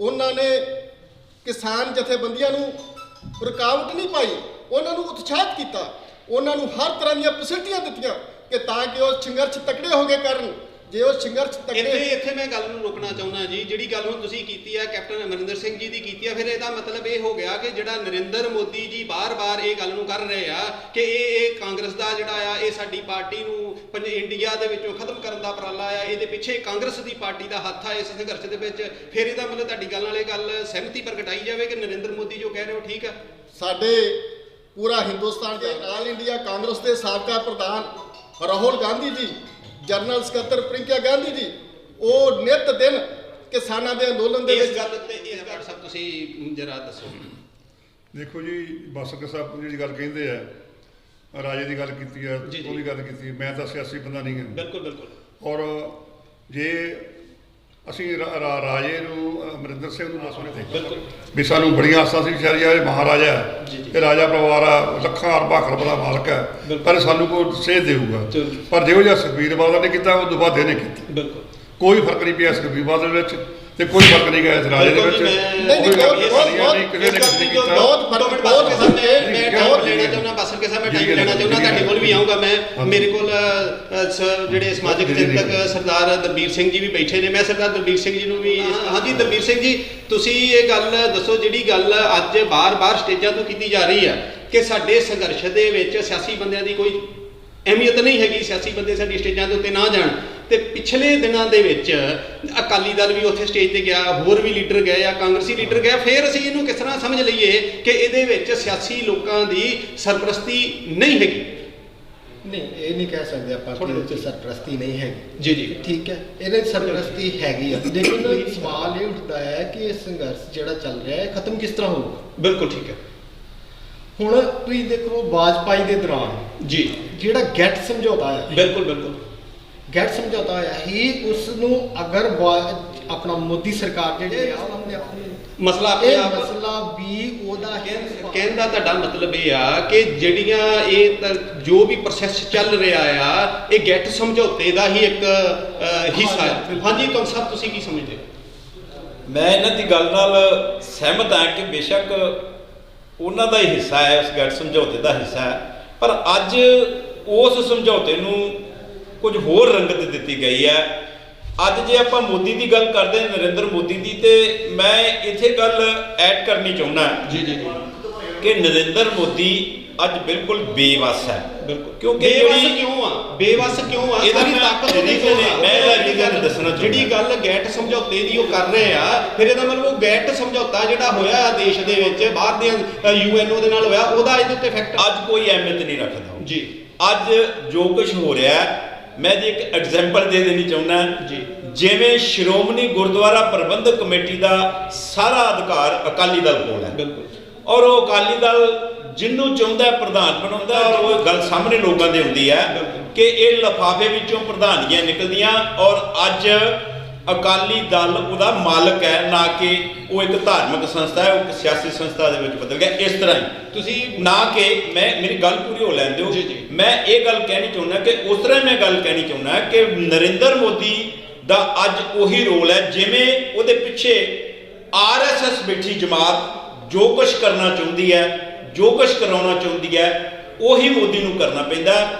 ਉਹਨਾਂ ਨੇ ਕਿਸਾਨ ਜਥੇਬੰਦੀਆਂ ਨੂੰ ਰੁਕਾਵਟ ਨਹੀਂ ਪਾਈ, ਉਹਨਾਂ ਨੂੰ ਉਤਸ਼ਾਹਿਤ ਕੀਤਾ, ਉਹਨਾਂ ਨੂੰ ਹਰ ਤਰ੍ਹਾਂ ਦੀਆਂ ਫੈਸਿਲਿਟੀਆਂ ਦਿੱਤੀਆਂ ਕਿ ਤਾਂ ਕਿ ਉਹ ਸੰਘਰਸ਼ ਤਕੜੇ ਹੋ ਕੇ ਕਰਨ। ਜੇ ਉਹ ਸੰਘਰਸ਼ ਇੱਥੇ ਮੈਂ ਗੱਲ ਨੂੰ ਰੋਕਣਾ ਚਾਹੁੰਦਾ ਜੀ। ਜਿਹੜੀ ਗੱਲ ਹੁਣ ਤੁਸੀਂ ਕੀਤੀ ਹੈ ਕੈਪਟਨ ਅਮਰਿੰਦਰ ਸਿੰਘ ਜੀ ਦੀ ਕੀਤੀ ਹੈ, ਫਿਰ ਇਹਦਾ ਮਤਲਬ ਇਹ ਹੋ ਗਿਆ ਕਿ ਜਿਹੜਾ ਨਰਿੰਦਰ ਮੋਦੀ ਜੀ ਬਾਰ-ਬਾਰ ਇਹ ਗੱਲ ਨੂੰ ਕਰ ਰਹੇ ਆ ਕਿ ਇਹ ਕਾਂਗਰਸ ਦਾ ਜਿਹੜਾ ਆ, ਇਹ ਸਾਡੀ ਪਾਰਟੀ ਨੂੰ ਇੰਡੀਆ ਦੇ ਵਿੱਚੋਂ ਖਤਮ ਕਰਨ ਦਾ ਉਪਰਾਲਾ ਆ, ਇਹਦੇ ਪਿੱਛੇ ਕਾਂਗਰਸ ਦੀ ਪਾਰਟੀ ਦਾ ਹੱਥ ਆ ਇਸ ਸੰਘਰਸ਼ ਦੇ ਵਿੱਚ। ਫਿਰ ਇਹਦਾ ਮਤਲਬ ਤੁਹਾਡੀ ਗੱਲ ਨਾਲ ਇਹ ਗੱਲ ਸਹਿਮਤੀ ਪ੍ਰਗਟਾਈ ਜਾਵੇ ਕਿ ਨਰਿੰਦਰ ਮੋਦੀ ਜੋ ਕਹਿ ਰਹੇ ਹੋ ਠੀਕ ਆ। ਸਾਡੇ ਪੂਰਾ ਹਿੰਦੁਸਤਾਨ ਦੇ ਆਲ ਇੰਡੀਆ ਕਾਂਗਰਸ ਦੇ ਸਾਬਕਾ ਪ੍ਰਧਾਨ ਰਾਹੁਲ ਗਾਂਧੀ ਜੀ, ਜਨਰਲ ਸਕੱਤਰ ਪ੍ਰਿੰਕਾ ਗਾਂਧੀ ਜੀ, ਉਹ ਨਿਤ ਦਿਨ ਕਿਸਾਨਾਂ ਦੇ ਅੰਦੋਲਨ ਦੇ ਵਿੱਚ ਇਸ ਗੱਲ ਤੇ ਇਸ ਗੱਲ ਸਭ ਤੁਸੀਂ ਜਰਾ ਦੱਸੋ। ਦੇਖੋ ਜੀ, ਬਾਸਰਕੇ ਸਾਹਿਬ ਜਿਹੜੀ ਗੱਲ ਕਹਿੰਦੇ ਆ, ਰਾਜੇ ਦੀ ਗੱਲ ਕੀਤੀ ਆ, ਉਹਦੀ ਗੱਲ ਕੀਤੀ, ਮੈਂ ਤਾਂ ਸਿਆਸੀ ਬੰਦਾ ਨਹੀਂ ਹਾਂ। ਬਿਲਕੁਲ ਬਿਲਕੁਲ। ਔਰ ਜੇ ਅਸੀਂ ਰਾਜੇ ਨੂੰ, ਅਮਰਿੰਦਰ ਸਿੰਘ ਨੂੰ ਨਾ ਸੁਣੇ ਵੀ ਸਾਨੂੰ ਬੜੀਆਂ ਆਸਾਂ ਸੀ ਸ਼ਾਇਦ ਇਹ ਮਹਾਰਾਜਾ ਹੈ, ਇਹ ਰਾਜਾ ਪਰਿਵਾਰ ਆ, ਲੱਖਾਂ ਅਰਬਾਂ ਖਰਬਾਂ ਦਾ ਮਾਲਕ ਹੈ, ਪਰ ਸਾਨੂੰ ਕੋਈ ਸੇਧ ਦੇਊਗਾ। ਪਰ ਜਿਹੋ ਜਿਹਾ ਸੁਖਬੀਰ ਬਾਦਲ ਨੇ ਕੀਤਾ, ਉਹ ਤੋਂ ਬਾਅਦ ਇਹਨੇ ਕੀਤਾ। ਬਿਲਕੁਲ ਕੋਈ ਫਰਕ ਨਹੀਂ ਪਿਆ ਸੁਖਬੀਰ ਬਾਦਲ ਵਿੱਚ ਤੇ ਕੋਈ ਫਰਕ ਨਹੀਂ ਗਿਆ ਇਸ ਰਾਜੇ ਦੇ ਵਿੱਚ। ਬਾਸਰਕੇ ਸਾਹਿਬ, ਮੈਂ ਟਾਈਮ ਲੈਣਾ ਚਾਹੁੰਦਾ, ਤੁਹਾਡੇ ਕੋਲ ਵੀ ਆਊਂਗਾ ਮੈਂ। ਮੇਰੇ ਕੋਲ ਜਿਹੜੇ ਸਮਾਜਿਕ ਚਿੰਤਕ ਸਰਦਾਰ ਦਲਬੀਰ ਸਿੰਘ ਜੀ ਵੀ ਬੈਠੇ ਨੇ, ਮੈਂ ਸਰਦਾਰ ਦਲਬੀਰ ਸਿੰਘ ਜੀ ਨੂੰ ਵੀ। ਹਾਂਜੀ ਦਲਬੀਰ ਸਿੰਘ ਜੀ, ਤੁਸੀਂ ਇਹ ਗੱਲ ਦੱਸੋ ਜਿਹੜੀ ਗੱਲ ਅੱਜ ਬਾਰ-ਬਾਰ ਸਟੇਜਾਂ ਤੋਂ ਕੀਤੀ ਜਾ ਰਹੀ ਹੈ ਕਿ ਸਾਡੇ ਸੰਘਰਸ਼ ਦੇ ਵਿੱਚ ਸਿਆਸੀ ਬੰਦਿਆਂ ਦੀ ਕੋਈ ਅਹਿਮੀਅਤ ਨਹੀਂ ਹੈਗੀ, ਸਿਆਸੀ ਬੰਦੇ ਸਾਡੀ ਸਟੇਜਾਂ ਦੇ ਉੱਤੇ ਨਾ ਜਾਣ। ਤੇ ਪਿਛਲੇ ਦਿਨਾਂ ਦੇ ਵਿੱਚ ਅਕਾਲੀ ਦਲ ਵੀ ਉੱਥੇ ਸਟੇਜ ਤੇ ਗਿਆ, ਹੋਰ ਵੀ ਲੀਡਰ ਗਏ ਆ, ਕਾਂਗਰਸੀ ਲੀਡਰ ਗਏ। ਫਿਰ ਅਸੀਂ ਇਹਨੂੰ ਕਿਸ ਤਰ੍ਹਾਂ ਸਮਝ ਲਈਏ ਕਿ ਇਹਦੇ ਵਿੱਚ ਸਿਆਸੀ ਲੋਕਾਂ ਦੀ ਸਰਪ੍ਰਸਤੀ ਨਹੀਂ ਹੈਗੀ? ਨਹੀਂ, ਇਹ ਨਹੀਂ ਕਹਿ ਸਕਦੇ ਆਪਾਂ ਕਿ ਉਹਦੇ 'ਚ ਸਰਪ੍ਰਸਤੀ ਨਹੀਂ ਹੈਗੀ। ਜੀ ਜੀ ਠੀਕ ਹੈ, ਇਹਦੇ 'ਚ ਸਰਪ੍ਰਸਤੀ ਹੈਗੀ ਆ, ਲੇਕਿਨ ਸਵਾਲ ਇਹ ਉੱਠਦਾ ਹੈ ਕਿ ਇਹ ਸੰਘਰਸ਼ ਜਿਹੜਾ ਚੱਲ ਰਿਹਾ ਹੈ ਖਤਮ ਕਿਸ ਤਰ੍ਹਾਂ ਹੋਊਗਾ। ਬਿਲਕੁਲ ਠੀਕ ਹੈ। ਹੁਣ ਤੁਸੀਂ ਦੇਖੋ ਵਾਜਪਾਈ ਦੇ ਦੌਰਾਨ ਜੀ ਜਿਹੜਾ ਗੈਟ ਸਮਝੌਤਾ ਆ, ਬਿਲਕੁਲ ਬਿਲਕੁਲ ਗੈਟ ਸਮਝੌਤਾ ਹੋਇਆ ਹੀ, ਉਸ ਨੂੰ ਅਗਰ ਆਪਣਾ ਮੋਦੀ ਸਰਕਾਰ ਜਿਹੜੀ ਆ ਉਹਨੇ ਆਪਣੀ ਮਸਲਾ ਆਪਣੇ ਇਹ ਆਪ ਮਸਲਾ ਵੀ ਉਹਦਾ ਕਹਿਣ ਦਾ ਤੁਹਾਡਾ ਮਤਲਬ ਇਹ ਆ ਕਿ ਜਿਹੜੀਆਂ ਇਹ ਜੋ ਵੀ ਪ੍ਰੋਸੈਸ ਚੱਲ ਰਿਹਾ ਆ ਇਹ ਗੈਟ ਸਮਝੌਤੇ ਦਾ ਹੀ ਇੱਕ ਹਿੱਸਾ ਹੈ। ਹਾਂਜੀ ਤੁਮ ਸਭ ਤੁਸੀਂ ਕੀ ਸਮਝਦੇ ਹੋ? ਮੈਂ ਇਹਨਾਂ ਦੀ ਗੱਲ ਨਾਲ ਸਹਿਮਤ ਹਾਂ ਕਿ ਬੇਸ਼ੱਕ ਉਹਨਾਂ ਦਾ ਹੀ ਹਿੱਸਾ ਹੈ, ਉਸ ਗੈਟ ਸਮਝੌਤੇ ਦਾ ਹਿੱਸਾ ਹੈ, ਪਰ ਅੱਜ ਉਸ ਸਮਝੌਤੇ ਨੂੰ ਕੁਝ ਹੋਰ ਰੰਗਤ ਦਿੱਤੀ ਗਈ ਹੈ। ਅੱਜ ਜੇ ਆਪਾਂ ਮੋਦੀ ਦੀ ਗੱਲ ਕਰਦੇ ਹਾਂ, ਨਰਿੰਦਰ ਮੋਦੀ ਦੀ, ਤੇ ਮੈਂ ਇੱਥੇ ਗੱਲ ਐਡ ਕਰਨੀ ਚਾਹੁੰਦਾ ਜੀ ਜੀ ਜੀ ਕਿ ਨਰਿੰਦਰ ਮੋਦੀ ਅੱਜ ਬਿਲਕੁਲ ਬੇਵੱਸ ਹੈ। ਬਿਲਕੁਲ ਕਿਉਂਕਿ ਬੇਵੱਸ ਕਿਉਂ ਆ? ਬੇਵੱਸ ਕਿਉਂ ਆ? ਇਹਦਾ ਸਾਰੀ ਤਾਕਤ ਉਹਦੀ ਕੋਲ ਆ। ਮੈਂ ਇਹਦਾ ਰੀਜ਼ਨ ਦੱਸਣਾ ਚਾਹੁੰਦਾ। ਜਿਹੜੀ ਗੱਲ ਗੈਟ ਸਮਝੌਤੇ ਦੀ ਉਹ ਕਰ ਰਹੇ ਆ, ਫਿਰ ਇਹਦਾ ਮਤਲਬ ਉਹ ਗੈਟ ਸਮਝੌਤਾ ਜਿਹੜਾ ਹੋਇਆ ਆ ਦੇਸ਼ ਦੇ ਵਿੱਚ ਬਾਹਰ ਦੇ UNO ਦੇ ਨਾਲ ਹੋਇਆ, ਉਹਦਾ ਇਹਦੇ ਉੱਤੇ ਇਫੈਕਟ ਅੱਜ ਕੋਈ ਅਹਿਮੀਅਤ ਨਹੀਂ ਰੱਖਦਾ ਜੀ। ਅੱਜ ਜੋ ਕੁਝ ਹੋ ਰਿਹਾ, ਮੈਂ ਜੀ ਇੱਕ ਐਗਜ਼ਾਮਪਲ ਦੇ ਦੇਣੀ ਚਾਹੁੰਦਾ ਜੀ। ਜਿਵੇਂ ਸ਼੍ਰੋਮਣੀ ਗੁਰਦੁਆਰਾ ਪ੍ਰਬੰਧਕ ਕਮੇਟੀ ਦਾ ਸਾਰਾ ਅਧਿਕਾਰ ਅਕਾਲੀ ਦਲ ਕੋਲ ਹੈ, ਬਿਲਕੁਲ, ਔਰ ਉਹ ਅਕਾਲੀ ਦਲ ਜਿਹਨੂੰ ਚਾਹੁੰਦਾ ਪ੍ਰਧਾਨ ਬਣਾਉਂਦਾ, ਔਰ ਉਹ ਗੱਲ ਸਾਹਮਣੇ ਲੋਕਾਂ ਦੇ ਹੁੰਦੀ ਹੈ ਕਿ ਇਹ ਲਿਫਾਫੇ ਵਿੱਚੋਂ ਪ੍ਰਧਾਨੀਆਂ ਨਿਕਲਦੀਆਂ, ਔਰ ਅੱਜ ਅਕਾਲੀ ਦਲ ਉਹਦਾ ਮਾਲਕ ਹੈ, ਨਾ ਕਿ ਉਹ ਇੱਕ ਧਾਰਮਿਕ ਸੰਸਥਾ ਹੈ, ਉਹ ਇੱਕ ਸਿਆਸੀ ਸੰਸਥਾ ਦੇ ਵਿੱਚ ਬਦਲ ਗਿਆ। ਇਸ ਤਰ੍ਹਾਂ ਹੀ ਤੁਸੀਂ ਨਾ ਕਿ ਮੇਰੀ ਗੱਲ ਪੂਰੀ ਹੋ ਲੈਣ ਦਿਓ। ਮੈਂ ਇਹ ਗੱਲ ਕਹਿਣੀ ਚਾਹੁੰਦਾ ਕਿ ਉਸ ਤਰ੍ਹਾਂ ਮੈਂ ਗੱਲ ਕਹਿਣੀ ਚਾਹੁੰਦਾ ਕਿ ਨਰਿੰਦਰ ਮੋਦੀ ਦਾ ਅੱਜ ਉਹੀ ਰੋਲ ਹੈ, ਜਿਵੇਂ ਉਹਦੇ ਪਿੱਛੇ RSS ਬੈਠੀ ਜਮਾਤ ਜੋ ਕੁਝ ਕਰਨਾ ਚਾਹੁੰਦੀ ਹੈ, ਜੋ ਕੁਝ ਕਰਾਉਣਾ ਚਾਹੁੰਦੀ ਹੈ, ਉਹੀ ਮੋਦੀ ਨੂੰ ਕਰਨਾ ਪੈਂਦਾ।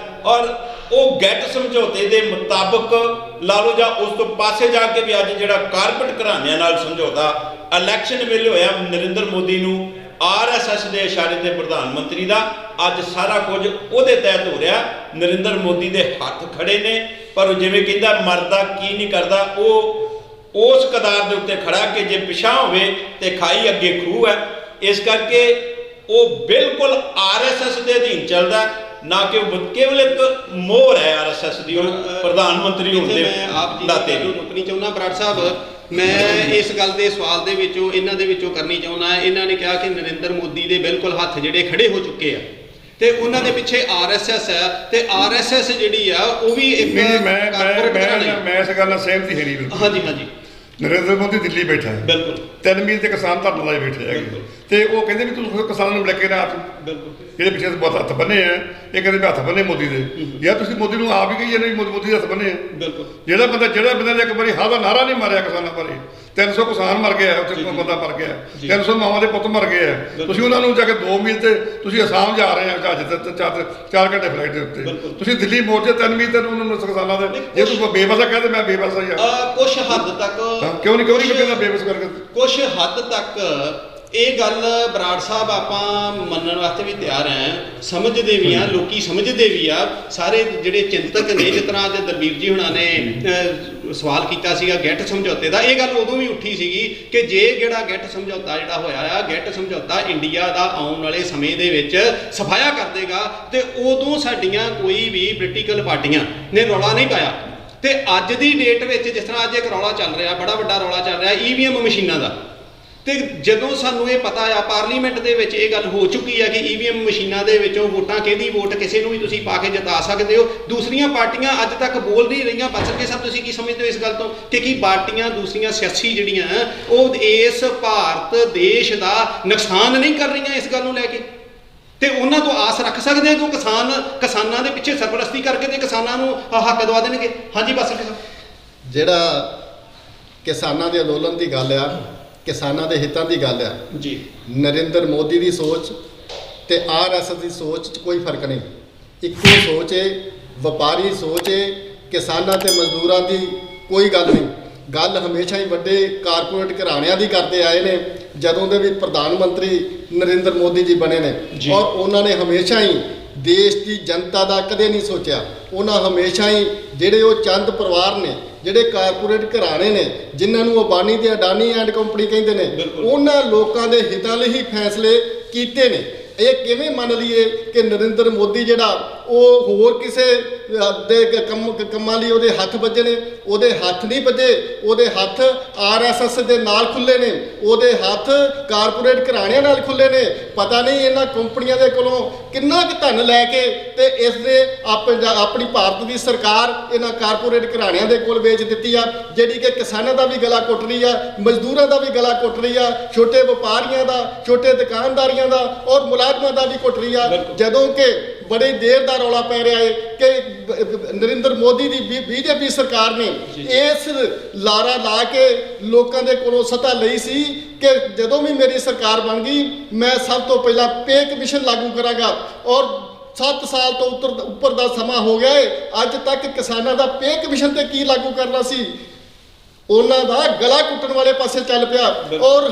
ਔਰ ਉਹ ਗੈਟ ਸਮਝੌਤੇ ਦੇ ਮੁਤਾਬਕ ਲਾ ਲਓ ਜਾਂ ਉਸ ਤੋਂ ਪਾਸੇ ਜਾ ਕੇ ਵੀ ਅੱਜ ਜਿਹੜਾ ਕਾਰਪੋਰੇਟ ਘਰਾਣਿਆਂ ਨਾਲ ਸਮਝੌਤਾ ਇਲੈਕਸ਼ਨ ਵੇਲੇ ਹੋਇਆ, ਨਰਿੰਦਰ ਮੋਦੀ ਨੂੰ RSS ਦੇ ਇਸ਼ਾਰੇ ਤੇ ਪ੍ਰਧਾਨ ਮੰਤਰੀ ਦਾ ਅੱਜ ਸਾਰਾ ਕੁਝ ਉਹਦੇ ਤਹਿਤ ਹੋ ਰਿਹਾ। ਨਰਿੰਦਰ ਮੋਦੀ ਦੇ ਹੱਥ ਖੜੇ ਨੇ, ਪਰ ਉਹ ਜਿਵੇਂ ਕਹਿੰਦਾ ਮਰਦਾ ਕੀ ਨਹੀਂ ਕਰਦਾ, ਉਹ ਉਸ ਕਦਾਰ ਦੇ ਉੱਤੇ ਖੜਾ ਕਿ ਜੇ ਪਿਛਾਂ ਹੋਵੇ ਤੇ ਖਾਈ ਅੱਗੇ ਖੂਹ ਹੈ। ਇਸ ਕਰਕੇ ਉਹ ਬਿਲਕੁਲ RSS ਦੇ ਅਧੀਨ ਚੱਲਦਾ, ਨਾ ਕਿ ਉਹ ਕੇਵਲ ਇੱਕ ਮੋਹਰ ਹੈ RSS ਦੀ ਪ੍ਰਧਾਨ ਮੰਤਰੀ ਹੋਣ ਦੇ ਨਾਤੇ। ਰੁਕਣੀ ਚਾਹੁੰਦਾ ਬਰਾੜ ਸਾਹਿਬ, ਮੈਂ ਇਸ ਗੱਲ ਦੇ ਸਵਾਲ ਦੇ ਵਿੱਚੋਂ ਇਹਨਾਂ ਦੇ ਵਿੱਚੋਂ ਕਰਨੀ ਚਾਹੁੰਦਾ। ਇਹਨਾਂ ਨੇ ਕਿਹਾ ਕਿ ਨਰਿੰਦਰ ਮੋਦੀ ਦੇ ਬਿਲਕੁਲ ਹੱਥ ਜਿਹੜੇ ਖੜੇ ਹੋ ਚੁੱਕੇ ਆ ਤੇ ਉਹਨਾਂ ਦੇ ਪਿੱਛੇ RSS ਹੈ, ਤੇ RSS ਜਿਹੜੀ ਆ ਉਹ ਵੀ ਇੱਕ ਮੈਂ ਇਸ ਗੱਲ ਨਾਲ ਸਹਿਮਤੀ ਹੈ ਨਹੀਂ। ਹਾਂਜੀ ਹਾਂਜੀ, ਨਰਿੰਦਰ ਮੋਦੀ ਦਿੱਲੀ ਬੈਠਾ ਹੈ, ਬਿਲਕੁਲ 3 ਮੀਲ ਤੇ ਕਿਸਾਨ ਧਰਨਾ ਲਾਏ ਬੈਠੇ ਹੈਗੇ, ਤੇ ਉਹ ਕਹਿੰਦੇ ਵੀ ਤੂੰ ਕਿਸਾਨਾਂ ਨੂੰ ਮਿਲ ਕੇ ਨਾ ਬਿਲਕੁਲ ਜਿਹੜੇ ਪਿੱਛੇ ਬਹੁਤ ਹੱਥ ਬੰਨੇ ਆ, ਇਹ ਕਹਿੰਦੇ ਵੀ ਹੱਥ ਬੰਨੇ ਮੋਦੀ ਦੇ। ਯਾਰ ਤੁਸੀਂ ਮੋਦੀ ਨੂੰ ਆਪ ਹੀ ਕਹੀ ਜਾਂਦੇ ਮੋਦੀ ਦੇ ਹੱਥ ਬੰਨੇ ਆ। ਬਿਲਕੁਲ ਜਿਹੜਾ ਬੰਦਾ ਨੇ ਇੱਕ ਵਾਰੀ ਹਾਂ ਦਾ ਨਾਰਾ ਨਹੀਂ ਮਾਰਿਆ ਕਿਸਾਨਾਂ ਬਾਰੇ, 300 ਕਿਸਾਨ ਮਰ ਗਿਆ ਉੱਥੇ, ਬੰਦਾ ਮਰ ਗਿਆ, 300 ਮਾਵਾਂ ਦੇ ਪੁੱਤ ਮਰ ਗਏ ਆ। ਤੁਸੀਂ ਉਹਨਾਂ ਨੂੰ ਜਾ ਕੇ 2 ਮੀਲ ਤੇ ਤੁਸੀਂ ਅਸਾਮ ਜਾ ਰਹੇ ਆ ਜਹਾਜ਼ ਤੇ 4 ਘੰਟੇ ਫਲਾਈਟ ਦੇ ਉੱਤੇ, ਤੁਸੀਂ ਦਿੱਲੀ ਮੋਰਚੇ 3 ਮੀਲ ਤੇ ਉਹਨਾਂ ਨੂੰ ਕਿਸਾਨਾਂ ਦੇ, ਜੇ ਤੂੰ ਬੇਵਸਾ ਕਹਿੰਦੇ ਮੈਂ ਬੇਵਸਾ ਯਾਰ ਕੁਛ ਹੱਦ ਤੱਕ ਕਿਉਂ ਨਹੀਂ ਕਹਿੰਦਾ ਬੇਵਸ ਕਰਕੇ। ਕੁਛ ਹੱਦ ਤੱਕ ਇਹ ਗੱਲ ਬਰਾੜ ਸਾਹਿਬ ਆਪਾਂ ਮੰਨਣ ਵਾਸਤੇ ਵੀ ਤਿਆਰ ਹਾਂ, ਸਮਝਦੇ ਵੀ ਆ, ਲੋਕੀ ਸਮਝਦੇ ਵੀ ਆ, ਸਾਰੇ ਜਿਹੜੇ ਚਿੰਤਕ ਨੇ, ਜਿਸ ਤਰ੍ਹਾਂ ਅੱਜ ਦਲਬੀਰ ਜੀ ਹੁਣਾਂ ਨੇ ਸਵਾਲ ਕੀਤਾ ਸੀਗਾ ਗੈਟ ਸਮਝੌਤੇ ਦਾ, ਇਹ ਗੱਲ ਉਦੋਂ ਵੀ ਉੱਠੀ ਸੀਗੀ ਕਿ ਜੇ ਜਿਹੜਾ ਗੈਟ ਸਮਝੌਤਾ ਜਿਹੜਾ ਹੋਇਆ ਆ, ਗੈਟ ਸਮਝੌਤਾ ਇੰਡੀਆ ਦਾ ਆਉਣ ਵਾਲੇ ਸਮੇਂ ਦੇ ਵਿੱਚ ਸਫਾਇਆ ਕਰ ਦੇਗਾ, ਤੇ ਉਦੋਂ ਸਾਡੀਆਂ ਕੋਈ ਵੀ ਪੋਲੀਟੀਕਲ ਪਾਰਟੀਆਂ ਨੇ ਰੌਲਾ ਨਹੀਂ ਪਾਇਆ। ਤੇ ਅੱਜ ਦੀ ਡੇਟ ਵਿੱਚ ਜਿਸ ਤਰ੍ਹਾਂ ਅੱਜ ਇੱਕ ਰੌਲਾ ਚੱਲ ਰਿਹਾ, ਬੜਾ ਵੱਡਾ ਰੌਲਾ ਚੱਲ ਰਿਹਾ EVM ਮਸ਼ੀਨਾਂ ਦਾ, ਤੇ ਜਦੋਂ ਸਾਨੂੰ ਇਹ ਪਤਾ ਆ ਪਾਰਲੀਮੈਂਟ ਦੇ ਵਿੱਚ ਇਹ ਗੱਲ ਹੋ ਚੁੱਕੀ ਆ ਕਿ EVM ਮਸ਼ੀਨਾਂ ਦੇ ਵਿੱਚੋਂ ਵੋਟਾਂ ਕਿਹਦੀ ਵੋਟ ਕਿਸੇ ਨੂੰ ਵੀ ਤੁਸੀਂ ਪਾ ਕੇ ਜਿਤਾ ਸਕਦੇ ਹੋ, ਦੂਸਰੀਆਂ ਪਾਰਟੀਆਂ ਅੱਜ ਤੱਕ ਬੋਲ ਨਹੀਂ ਰਹੀਆਂ। ਬਸਰਕੇ ਸਾਹਿਬ ਤੁਸੀਂ ਕੀ ਸਮਝਦੇ ਹੋ ਇਸ ਗੱਲ ਤੋਂ ਕਿ ਕੀ ਪਾਰਟੀਆਂ ਦੂਸਰੀਆਂ ਸਿਆਸੀ ਜਿਹੜੀਆਂ ਉਹ ਇਸ ਭਾਰਤ ਦੇਸ਼ ਦਾ ਨੁਕਸਾਨ ਨਹੀਂ ਕਰ ਰਹੀਆਂ ਇਸ ਗੱਲ ਨੂੰ ਲੈ ਕੇ, ਤੇ ਉਹਨਾਂ ਤੋਂ ਆਸ ਰੱਖ ਸਕਦੇ ਆ ਕਿ ਉਹ ਕਿਸਾਨਾਂ ਦੇ ਪਿੱਛੇ ਸਰਪ੍ਰਸਤੀ ਕਰਕੇ ਤੇ ਕਿਸਾਨਾਂ ਨੂੰ ਹੱਕ ਦਵਾ ਦੇਣਗੇ? ਹਾਂਜੀ ਬਸਰਕੇ ਸਾਹਿਬ, ਜਿਹੜਾ ਕਿਸਾਨਾਂ ਦੇ ਅੰਦੋਲਨ ਦੀ ਗੱਲ ਆ, ਕਿਸਾਨਾਂ ਦੇ ਹਿੱਤਾਂ ਦੀ ਗੱਲ ਆ ਜੀ, ਨਰਿੰਦਰ ਮੋਦੀ ਦੀ ਸੋਚ ਤੇ RSS ਦੀ ਸੋਚ 'ਚ ਕੋਈ ਫਰਕ ਨਹੀਂ, ਇੱਕੋ ਸੋਚ ਹੈ, ਵਪਾਰੀ ਸੋਚ ਹੈ। ਕਿਸਾਨਾਂ ਤੇ ਮਜ਼ਦੂਰਾਂ ਦੀ ਕੋਈ ਗੱਲ ਨਹੀਂ, ਗੱਲ ਹਮੇਸ਼ਾ ਹੀ ਵੱਡੇ ਕਾਰਪੋਰੇਟ ਘਰਾਣਿਆਂ ਦੀ ਕਰਦੇ ਆਏ ਨੇ, ਜਦੋਂ ਦੇ ਵੀ ਪ੍ਰਧਾਨ ਮੰਤਰੀ ਨਰਿੰਦਰ ਮੋਦੀ ਜੀ ਬਣੇ ਨੇ, ਔਰ ਉਹਨਾਂ ਨੇ ਹਮੇਸ਼ਾ ਹੀ ਦੇਸ਼ ਦੀ ਜਨਤਾ ਦਾ ਕਦੇ ਨਹੀਂ ਸੋਚਿਆ। ਉਹਨਾਂ ਹਮੇਸ਼ਾ ਹੀ ਜਿਹੜੇ ਉਹ ਚੰਦ ਪਰਿਵਾਰ ਨੇ, ਜਿਹੜੇ ਕਾਰਪੋਰੇਟ ਘਰਾਣੇ ਨੇ, ਜਿਨ੍ਹਾਂ ਨੂੰ ਅਬਾਨੀ ਤੇ ਅਡਾਨੀ ਐਂਡ ਕੰਪਨੀ ਕਹਿੰਦੇ ਨੇ, ਉਹਨਾਂ ਲੋਕਾਂ ਦੇ ਹਿੱਤਾਂ ਲਈ ਹੀ ਫੈਸਲੇ ਕੀਤੇ ਨੇ। ਇਹ ਕਿਵੇਂ ਮੰਨ ਲਈਏ ਕਿ ਨਰਿੰਦਰ ਮੋਦੀ ਜਿਹੜਾ ਉਹ ਹੋਰ ਕਿਸੇ ਦੇ ਕੰਮਾਂ ਲਈ ਉਹਦੇ ਹੱਥ ਵੱਜੇ ਨੇ। ਉਹਦੇ ਹੱਥ ਨਹੀਂ ਵੱਜੇ, ਉਹਦੇ ਹੱਥ RSS ਦੇ ਨਾਲ ਖੁੱਲੇ ਨੇ, ਉਹਦੇ ਹੱਥ ਕਾਰਪੋਰੇਟ ਘਰਾਣਿਆਂ ਨਾਲ ਖੁੱਲੇ ਨੇ। ਪਤਾ ਨਹੀਂ ਇਹਨਾਂ ਕੰਪਨੀਆਂ ਦੇ ਕੋਲੋਂ ਕਿੰਨਾ ਕੁ ਧਨ ਲੈ ਕੇ ਤੇ ਇਸ ਨੇ ਆਪਣੀ ਭਾਰਤ ਦੀ ਸਰਕਾਰ ਇਹਨਾਂ ਕਾਰਪੋਰੇਟ ਘਰਾਣਿਆਂ ਦੇ ਕੋਲ ਵੇਚ ਦਿੱਤੀ ਆ, ਜਿਹੜੀ ਕਿ ਕਿਸਾਨਾਂ ਦਾ ਵੀ ਗਲਾ ਘੁੱਟ ਰਹੀ ਆ, ਮਜ਼ਦੂਰਾਂ ਦਾ ਵੀ ਗਲਾ ਘੁੱਟ ਰਹੀ ਆ, ਛੋਟੇ ਵਪਾਰੀਆਂ ਦਾ, ਛੋਟੇ ਦੁਕਾਨਦਾਰੀਆਂ ਦਾ ਔਰ ਮੁਲਾਜ਼ਮਾਂ ਦਾ ਵੀ ਘੁੱਟ ਰਹੀ ਆ। ਜਦੋਂ ਕਿ ਬੜੀ ਦੇਰ ਦਾ ਰੌਲਾ ਪੈ ਰਿਹਾ ਹੈ ਕਿ ਨਰਿੰਦਰ ਮੋਦੀ ਦੀ BJP ਸਰਕਾਰ ਨੇ ਇਸ ਲਾਰਾ ਲਾ ਕੇ ਲੋਕਾਂ ਦੇ ਕੋਲੋਂ ਸੱਤਾ ਲਈ ਸੀ ਕਿ ਜਦੋਂ ਵੀ ਮੇਰੀ ਸਰਕਾਰ ਬਣ ਗਈ ਮੈਂ ਸਭ ਤੋਂ ਪਹਿਲਾਂ ਪੇ ਕਮਿਸ਼ਨ ਲਾਗੂ ਕਰਾਂਗਾ। ਔਰ 7 ਸਾਲ ਤੋਂ ਉੱਪਰ ਦਾ ਸਮਾਂ ਹੋ ਗਿਆ ਹੈ, ਅੱਜ ਤੱਕ ਕਿਸਾਨਾਂ ਦਾ ਪੇ ਕਮਿਸ਼ਨ ਤੇ ਕੀ ਲਾਗੂ ਕਰਨਾ ਸੀ, ਉਹਨਾਂ ਦਾ ਗਲਾ ਕੁੱਟਣ ਵਾਲੇ ਪਾਸੇ ਚੱਲ ਪਿਆ ਔਰ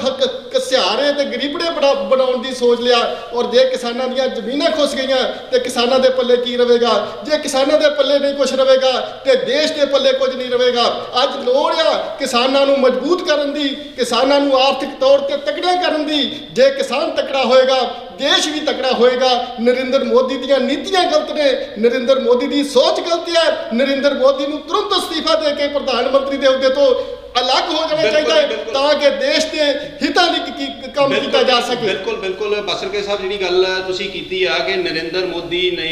ਘਸਿਆਰੇ ਤੇ ਗਰੀਬੜੇ ਬਣਾਉਣ ਦੀ ਸੋਚ ਲਿਆ। ਔਰ ਜੇ ਕਿਸਾਨਾਂ ਦੀਆਂ ਜ਼ਮੀਨਾਂ ਖੁੱਸ ਗਈਆਂ ਤੇ ਕਿਸਾਨਾਂ ਦੇ ਪੱਲੇ ਕੀ ਰਵੇਗਾ? ਜੇ ਕਿਸਾਨਾਂ ਦੇ ਪੱਲੇ ਨਹੀਂ ਕੁਝ ਰਵੇਗਾ ਤੇ ਦੇਸ਼ ਦੇ ਪੱਲੇ ਕੁਝ ਨਹੀਂ ਰਵੇਗਾ। ਅੱਜ ਲੋੜ ਆ ਕਿਸਾਨਾਂ ਨੂੰ ਮਜ਼ਬੂਤ ਕਰਨ ਦੀ, ਕਿਸਾਨਾਂ ਨੂੰ ਆਰਥਿਕ ਤੌਰ ਤੇ ਤਕੜਾ ਕਰਨ ਦੀ। ਜੇ ਕਿਸਾਨ ਤਕੜਾ ਹੋਏਗਾ ਦੇਸ਼ ਵੀ ਤਕੜਾ ਹੋਏਗਾ। ਨਰਿੰਦਰ ਮੋਦੀ ਦੀਆਂ ਨੀਤੀਆਂ ਗਲਤ ਨੇ, ਨਰਿੰਦਰ ਮੋਦੀ ਦੀ ਸੋਚ ਗਲਤ ਹੈ। ਨਰਿੰਦਰ ਮੋਦੀ ਨੂੰ ਤੁਰੰਤ ਅਸਤੀਫਾ ਦੇ ਕੇ ਪ੍ਰਧਾਨ ਮੰਤਰੀ ਦੇ ਅਹੁਦੇ ਤੋਂ ਅਲੱਗ ਹੋ ਜਾਣਾ ਚਾਹੀਦਾ ਹੈ ਤਾਂ ਕਿ ਦੇਸ਼ ਦੇ ਹਿੱਤਾਂ ਲਈ ਕੰਮ ਕੀਤਾ ਜਾ ਸਕੇ। ਬਿਲਕੁਲ ਬਾਸਰਕੇ ਸਾਹਿਬ, ਜਿਹੜੀ ਗੱਲ ਤੁਸੀਂ ਕੀਤੀ ਆ ਕਿ ਨਰਿੰਦਰ ਮੋਦੀ ਨੇ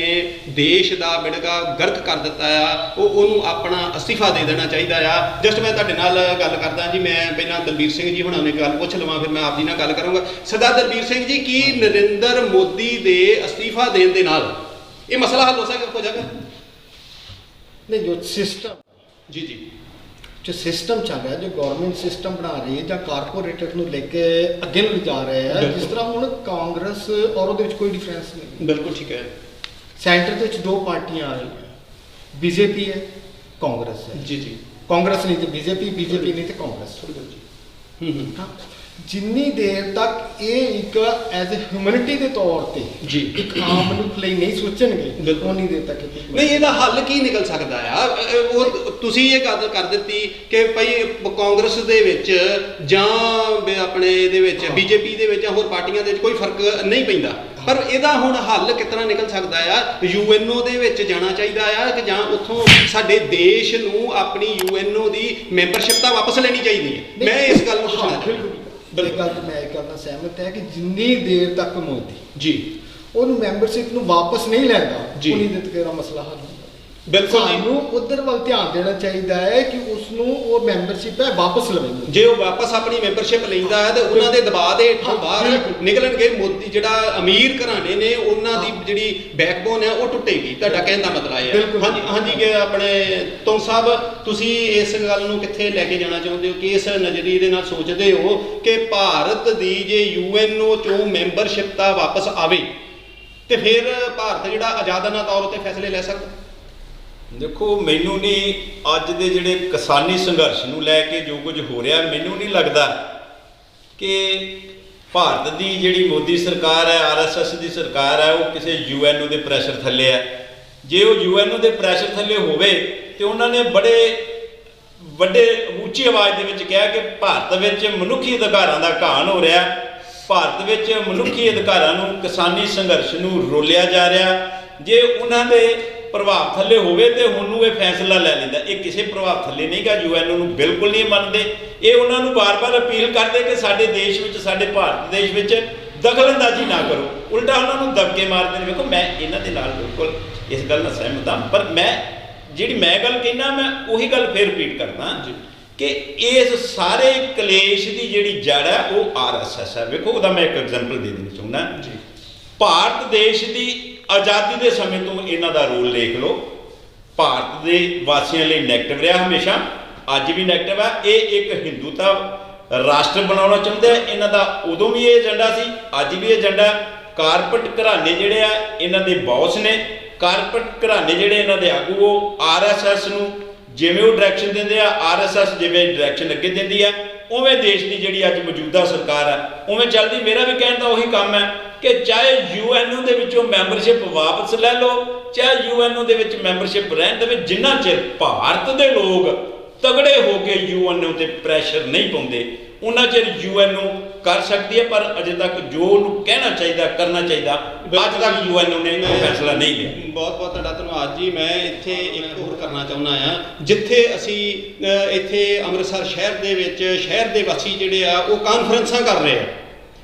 ਦੇਸ਼ ਦਾ ਬਿੜਗਾ ਗਰਕ ਕਰ ਦਿੱਤਾ ਆ, ਉਹਨੂੰ ਆਪਣਾ ਅਸਤੀਫਾ ਦੇ ਦੇਣਾ ਚਾਹੀਦਾ ਆ। ਜਸਟ ਮੈਂ ਤੁਹਾਡੇ ਨਾਲ ਗੱਲ ਕਰਦਾ ਜੀ। ਮੈਂ ਪਹਿਲਾਂ ਦਲਬੀਰ ਸਿੰਘ ਜੀ ਹੁਣਾਂ ਨੇ ਗੱਲ ਪੁੱਛ ਲਵਾਂ, ਫਿਰ ਮੈਂ ਆਪ ਜੀ ਨਾਲ ਗੱਲ ਕਰਾਂਗਾ। ਸਰਦਾਰ ਦਲਬੀਰ ਸਿੰਘ ਜੀ, ਕੀ ਨਰਿੰਦਰ ਮੋਦੀ ਦੇ ਅਸਤੀਫਾ ਦੇਣ ਦੇ ਨਾਲ ਇਹ ਮਸਲਾ ਹੱਲ ਹੋ ਜਾਏਗਾ? ਨਹੀਂ, ਜੋ ਸਿਸਟਮ ਜੀ जो सिस्टम चल रहा है, जो गवर्नमेंट सिस्टम बना रही है ਜਾਂ ਕਾਰਪੋਰੇਟਰ ਨੂੰ ਲੈ ਕੇ ਅੱਗੇ ਨੂੰ ਜਾ ਰਹੇ ਹੈ, ਜਿਸ ਤਰ੍ਹਾਂ ਹੁਣ ਕਾਂਗਰਸ ਔਰ ਉਹਦੇ ਵਿੱਚ ਕੋਈ ਡਿਫਰੈਂਸ ਨਹੀਂ। ਬਿਲਕੁਲ ਠੀਕ ਹੈ। ਸੈਂਟਰ ਦੇ ਵਿੱਚ ਦੋ ਪਾਰਟੀਆਂ ਆ ਰਹੀਆਂ, BJP ਹੈ, ਕਾਂਗਰਸ ਹੈ। ਜੀ ਕਾਂਗਰਸ ਨਹੀਂ ਤੇ BJP ਨਹੀਂ ਤੇ ਕਾਂਗਰਸ। ਜਿੰਨੀ ਦੇਰ ਤੱਕ ਇਹ ਇੱਕ ਐਜ਼ ਅ ਹਿਊਮੈਨਿਟੀ ਦੇ ਤੌਰ ਤੇ ਜੀ ਇੱਕ ਆਮ ਮਨੁੱਖ ਲਈ ਨਹੀਂ ਸੋਚਣਗੇ, ਉਨੀ ਦੇਰ ਤੱਕ ਨਹੀਂ ਇਹਦਾ ਹੱਲ ਕੀ ਨਿਕਲ ਸਕਦਾ ਆ? ਉਹ ਤੁਸੀਂ ਇਹ ਗੱਲ ਕਰ ਦਿੱਤੀ ਕਿ ਭਾਈ ਕਾਂਗਰਸ ਦੇ ਵਿੱਚ ਜਾਂ ਆਪਣੇ ਇਹਦੇ ਵਿੱਚ BJP ਦੇ ਵਿੱਚ ਹੋਰ ਪਾਰਟੀਆਂ ਦੇ ਵਿੱਚ ਕੋਈ ਫਰਕ ਨਹੀਂ ਪੈਂਦਾ, ਪਰ ਇਹਦਾ ਹੁਣ ਹੱਲ ਕਿਸ ਤਰ੍ਹਾਂ ਨਿਕਲ ਸਕਦਾ ਆ? UNO ਦੇ ਵਿੱਚ ਜਾਣਾ ਚਾਹੀਦਾ ਆ ਕਿ ਜਾਂ ਉੱਥੋਂ ਸਾਡੇ ਦੇਸ਼ ਨੂੰ ਆਪਣੀ UNO ਦੀ ਮੈਂਬਰਸ਼ਿਪ ਤਾਂ ਵਾਪਸ ਲੈਣੀ ਚਾਹੀਦੀ ਹੈ? ਮੈਂ ਇਸ ਗੱਲ ਨੂੰ ਪੁੱਛਣਾ ਚਾਹੁੰਦਾ। ਇਹ ਗੱਲ ਮੈਂ ਇਹ ਗੱਲ ਨਾਲ ਸਹਿਮਤ ਹੈ ਕਿ ਜਿੰਨੀ ਦੇਰ ਤੱਕ ਮੋਦੀ ਜੀ ਉਹਨੂੰ ਮੈਂਬਰਸ਼ਿਪ ਨੂੰ ਵਾਪਸ ਨਹੀਂ ਲੈਂਦਾ, ਉਨੀ ਦੇਰ ਤੱਕ ਇਹਦਾ ਮਸਲਾ ਹੱਲ ਹੁੰਦਾ। ਬਿਲਕੁਲ ਸਾਨੂੰ ਉਧਰ ਵੱਲ ਧਿਆਨ ਦੇਣਾ ਚਾਹੀਦਾ ਹੈ ਕਿ ਉਸ ਨੂੰ ਉਹ ਮੈਂਬਰਸ਼ਿਪ ਹੈ ਵਾਪਸ ਲਵੇ। ਜੇ ਉਹ ਵਾਪਸ ਆਪਣੀ ਮੈਂਬਰਸ਼ਿਪ ਲੈਂਦਾ ਹੈ ਤੇ ਉਹਨਾਂ ਦੇ ਦਬਾਅ ਦੇ ਹੇਠੋਂ ਬਾਹਰ ਨਿਕਲਣਗੇ। ਮੋਦੀ ਜਿਹੜਾ ਅਮੀਰ ਘਰਾਣੇ ਨੇ ਉਹਨਾਂ ਦੀ ਜਿਹੜੀ ਬੈਕਬੋਨ ਹੈ ਉਹ ਟੁੱਟੇਗੀ। ਤੁਹਾਡਾ ਕਹਿਣ ਦਾ ਮਤਲਬ ਹੈ ਹਾਂਜੀ ਕਿ ਆਪਣੇ ਤੁਮ ਸਾਹਿਬ, ਤੁਸੀਂ ਇਸ ਗੱਲ ਨੂੰ ਕਿੱਥੇ ਲੈ ਕੇ ਜਾਣਾ ਚਾਹੁੰਦੇ ਹੋ? ਕਿ ਇਸ ਨਜ਼ਰੀਏ ਦੇ ਨਾਲ ਸੋਚਦੇ ਹੋ ਕਿ ਭਾਰਤ ਦੀ ਜੇ UNO ਚੋਂ ਮੈਂਬਰਸ਼ਿਪ ਤਾਂ ਵਾਪਸ ਆਵੇ ਤੇ ਫਿਰ ਭਾਰਤ ਜਿਹੜਾ ਆਜ਼ਾਦਾਨਾ ਤੌਰ ਉੱਤੇ ਫੈਸਲੇ ਲੈ ਸਕਦਾ? ਦੇਖੋ, ਮੈਨੂੰ ਨਹੀਂ ਅੱਜ ਦੇ ਜਿਹੜੇ ਕਿਸਾਨੀ ਸੰਘਰਸ਼ ਨੂੰ ਲੈ ਕੇ ਜੋ ਕੁਝ ਹੋ ਰਿਹਾ, ਮੈਨੂੰ ਨਹੀਂ ਲੱਗਦਾ ਕਿ ਭਾਰਤ ਦੀ ਜਿਹੜੀ ਮੋਦੀ ਸਰਕਾਰ ਹੈ, RSS ਦੀ ਸਰਕਾਰ ਹੈ, ਉਹ ਕਿਸੇ UNO ਦੇ ਪ੍ਰੈਸ਼ਰ ਥੱਲੇ ਹੈ। ਜੇ ਉਹ UNO ਦੇ ਪ੍ਰੈਸ਼ਰ ਥੱਲੇ ਹੋਵੇ ਤੇ ਉਹਨਾਂ ਨੇ ਬੜੇ ਵੱਡੇ ਉੱਚੀ ਆਵਾਜ਼ ਦੇ ਵਿੱਚ ਕਿਹਾ ਕਿ ਭਾਰਤ ਵਿੱਚ ਮਨੁੱਖੀ ਅਧਿਕਾਰਾਂ ਦਾ ਘਾਣ ਹੋ ਰਿਹਾ, ਭਾਰਤ ਵਿੱਚ ਮਨੁੱਖੀ ਅਧਿਕਾਰਾਂ ਨੂੰ, ਕਿਸਾਨੀ ਸੰਘਰਸ਼ ਨੂੰ ਰੋਲਿਆ ਜਾ ਰਿਹਾ। ਜੇ ਉਹਨਾਂ ਦੇ ਪ੍ਰਭਾਵ ਥੱਲੇ ਹੋਵੇ ਤੇ ਹੁਣ ਨੂੰ ਇਹ ਫੈਸਲਾ ਲੈ ਲੈਂਦਾ। ਇਹ ਕਿਸੇ ਪ੍ਰਭਾਵ ਥੱਲੇ ਨਹੀਂਗਾ, UNO ਨੂੰ ਬਿਲਕੁਲ ਨਹੀਂ ਮੰਨਦੇ। ਇਹ ਉਹਨਾਂ ਨੂੰ ਬਾਰ-ਬਾਰ ਅਪੀਲ ਕਰਦੇ ਕਿ ਸਾਡੇ ਦੇਸ਼ ਵਿੱਚ, ਸਾਡੇ ਭਾਰਤ ਦੇਸ਼ ਵਿੱਚ ਦਖਲਅੰਦਾਜ਼ੀ ਨਾ ਕਰੋ, ਉਲਟਾ ਉਹਨਾਂ ਨੂੰ ਦਬਕੇ ਮਾਰਦੇ ਨੇ। ਵੇਖੋ, ਮੈਂ ਇਹਨਾਂ ਦੇ ਨਾਲ ਬਿਲਕੁਲ ਇਸ ਗੱਲ ਨਾਲ ਸਹਿਮਤ ਹਾਂ, ਪਰ ਮੈਂ ਗੱਲ ਕਹਿਣਾ, ਮੈਂ ਉਹੀ ਗੱਲ ਫੇਰ ਰਿਪੀਟ ਕਰਦਾ ਕਿ ਇਸ ਸਾਰੇ ਕਲੇਸ਼ ਦੀ ਜਿਹੜੀ ਜੜ ਹੈ ਉਹ RSS ਹੈ। ਵੇਖੋ, ਉਹਦਾ ਮੈਂ ਇੱਕ ਐਗਜ਼ਾਮਪਲ ਦੇ ਦੇਣਾ ਚਾਹੁੰਦਾ ਜੀ। ਭਾਰਤ ਦੇਸ਼ ਦੀ ਆਜ਼ਾਦੀ ਦੇ ਸਮੇਂ ਤੋਂ ਇਹਨਾਂ ਦਾ ਰੋਲ ਦੇਖ ਲਓ। ਭਾਰਤ ਦੇ ਵਾਸੀਆਂ ਲਈ ਨੈਗੇਟਿਵ ਰਿਹਾ ਹਮੇਸ਼ਾ, ਅੱਜ ਵੀ ਨੈਗੇਟਿਵ ਹੈ। ਇਹ ਇੱਕ ਹਿੰਦੂਤਾ ਰਾਸ਼ਟਰ ਬਣਾਉਣਾ ਚਾਹੁੰਦੇ ਆ। ਇਹਨਾਂ ਦਾ ਉਦੋਂ ਵੀ ਇਹ ਏਜੰਡਾ ਸੀ, ਅੱਜ ਵੀ ਏਜੰਡਾ। ਕਾਰਪੋਰੇਟ ਘਰਾਣੇ ਜਿਹੜੇ ਆ ਇਹਨਾਂ ਦੇ ਬੌਸ ਨੇ। ਕਾਰਪੋਰੇਟ ਘਰਾਣੇ ਜਿਹੜੇ ਇਹਨਾਂ ਦੇ ਆਗੂ, ਉਹ RSS ਨੂੰ ਜਿਵੇਂ ਉਹ ਡਾਇਰੈਕਸ਼ਨ ਦਿੰਦੇ ਆ, RSS ਜਿਵੇਂ ਡਾਇਰੈਕਸ਼ਨ ਅੱਗੇ ਦਿੰਦੀ ਆ, ਉਵੇਂ ਦੇਸ਼ ਦੀ ਜਿਹੜੀ ਅੱਜ ਮੌਜੂਦਾ ਸਰਕਾਰ ਹੈ ਉਵੇਂ ਚੱਲਦੀ। ਮੇਰਾ ਵੀ ਕਹਿਣ ਦਾ ਉਹੀ ਕੰਮ ਹੈ ਕਿ ਚਾਹੇ UNO ਦੇ ਵਿੱਚੋਂ ਮੈਂਬਰਸ਼ਿਪ ਵਾਪਸ ਲੈ ਲਓ, ਚਾਹੇ UNO ਦੇ ਵਿੱਚ ਮੈਂਬਰਸ਼ਿਪ ਰਹਿਣ ਦੇਵੇ, ਜਿੰਨਾ ਚਿਰ ਭਾਰਤ ਦੇ ਲੋਕ ਤਗੜੇ ਹੋ ਕੇ UNO ਤੇ ਪ੍ਰੈਸ਼ਰ ਨਹੀਂ ਪਾਉਂਦੇ, ਉਹਨਾਂ ਚਿਰ UNO ਕਰ ਸਕਦੀ ਹੈ, ਪਰ ਅਜੇ ਤੱਕ ਜੋ ਉਹਨੂੰ ਕਹਿਣਾ ਚਾਹੀਦਾ, ਕਰਨਾ ਚਾਹੀਦਾ, ਅੱਜ ਤੱਕ UN ਨੇ ਕੋਈ ਫੈਸਲਾ ਨਹੀਂ ਲਿਆ। ਬਹੁਤ ਬਹੁਤ ਤੁਹਾਡਾ ਧੰਨਵਾਦ ਜੀ। ਮੈਂ ਇੱਥੇ ਇੱਕ ਹੋਰ ਕਰਨਾ ਚਾਹੁੰਦਾ ਆ, ਜਿੱਥੇ ਅਸੀਂ ਇੱਥੇ ਅੰਮ੍ਰਿਤਸਰ ਸ਼ਹਿਰ ਦੇ ਵਿੱਚ ਸ਼ਹਿਰ ਦੇ ਵਾਸੀ ਜਿਹੜੇ ਆ ਉਹ ਕਾਨਫਰੰਸਾਂ ਕਰ ਰਹੇ ਆ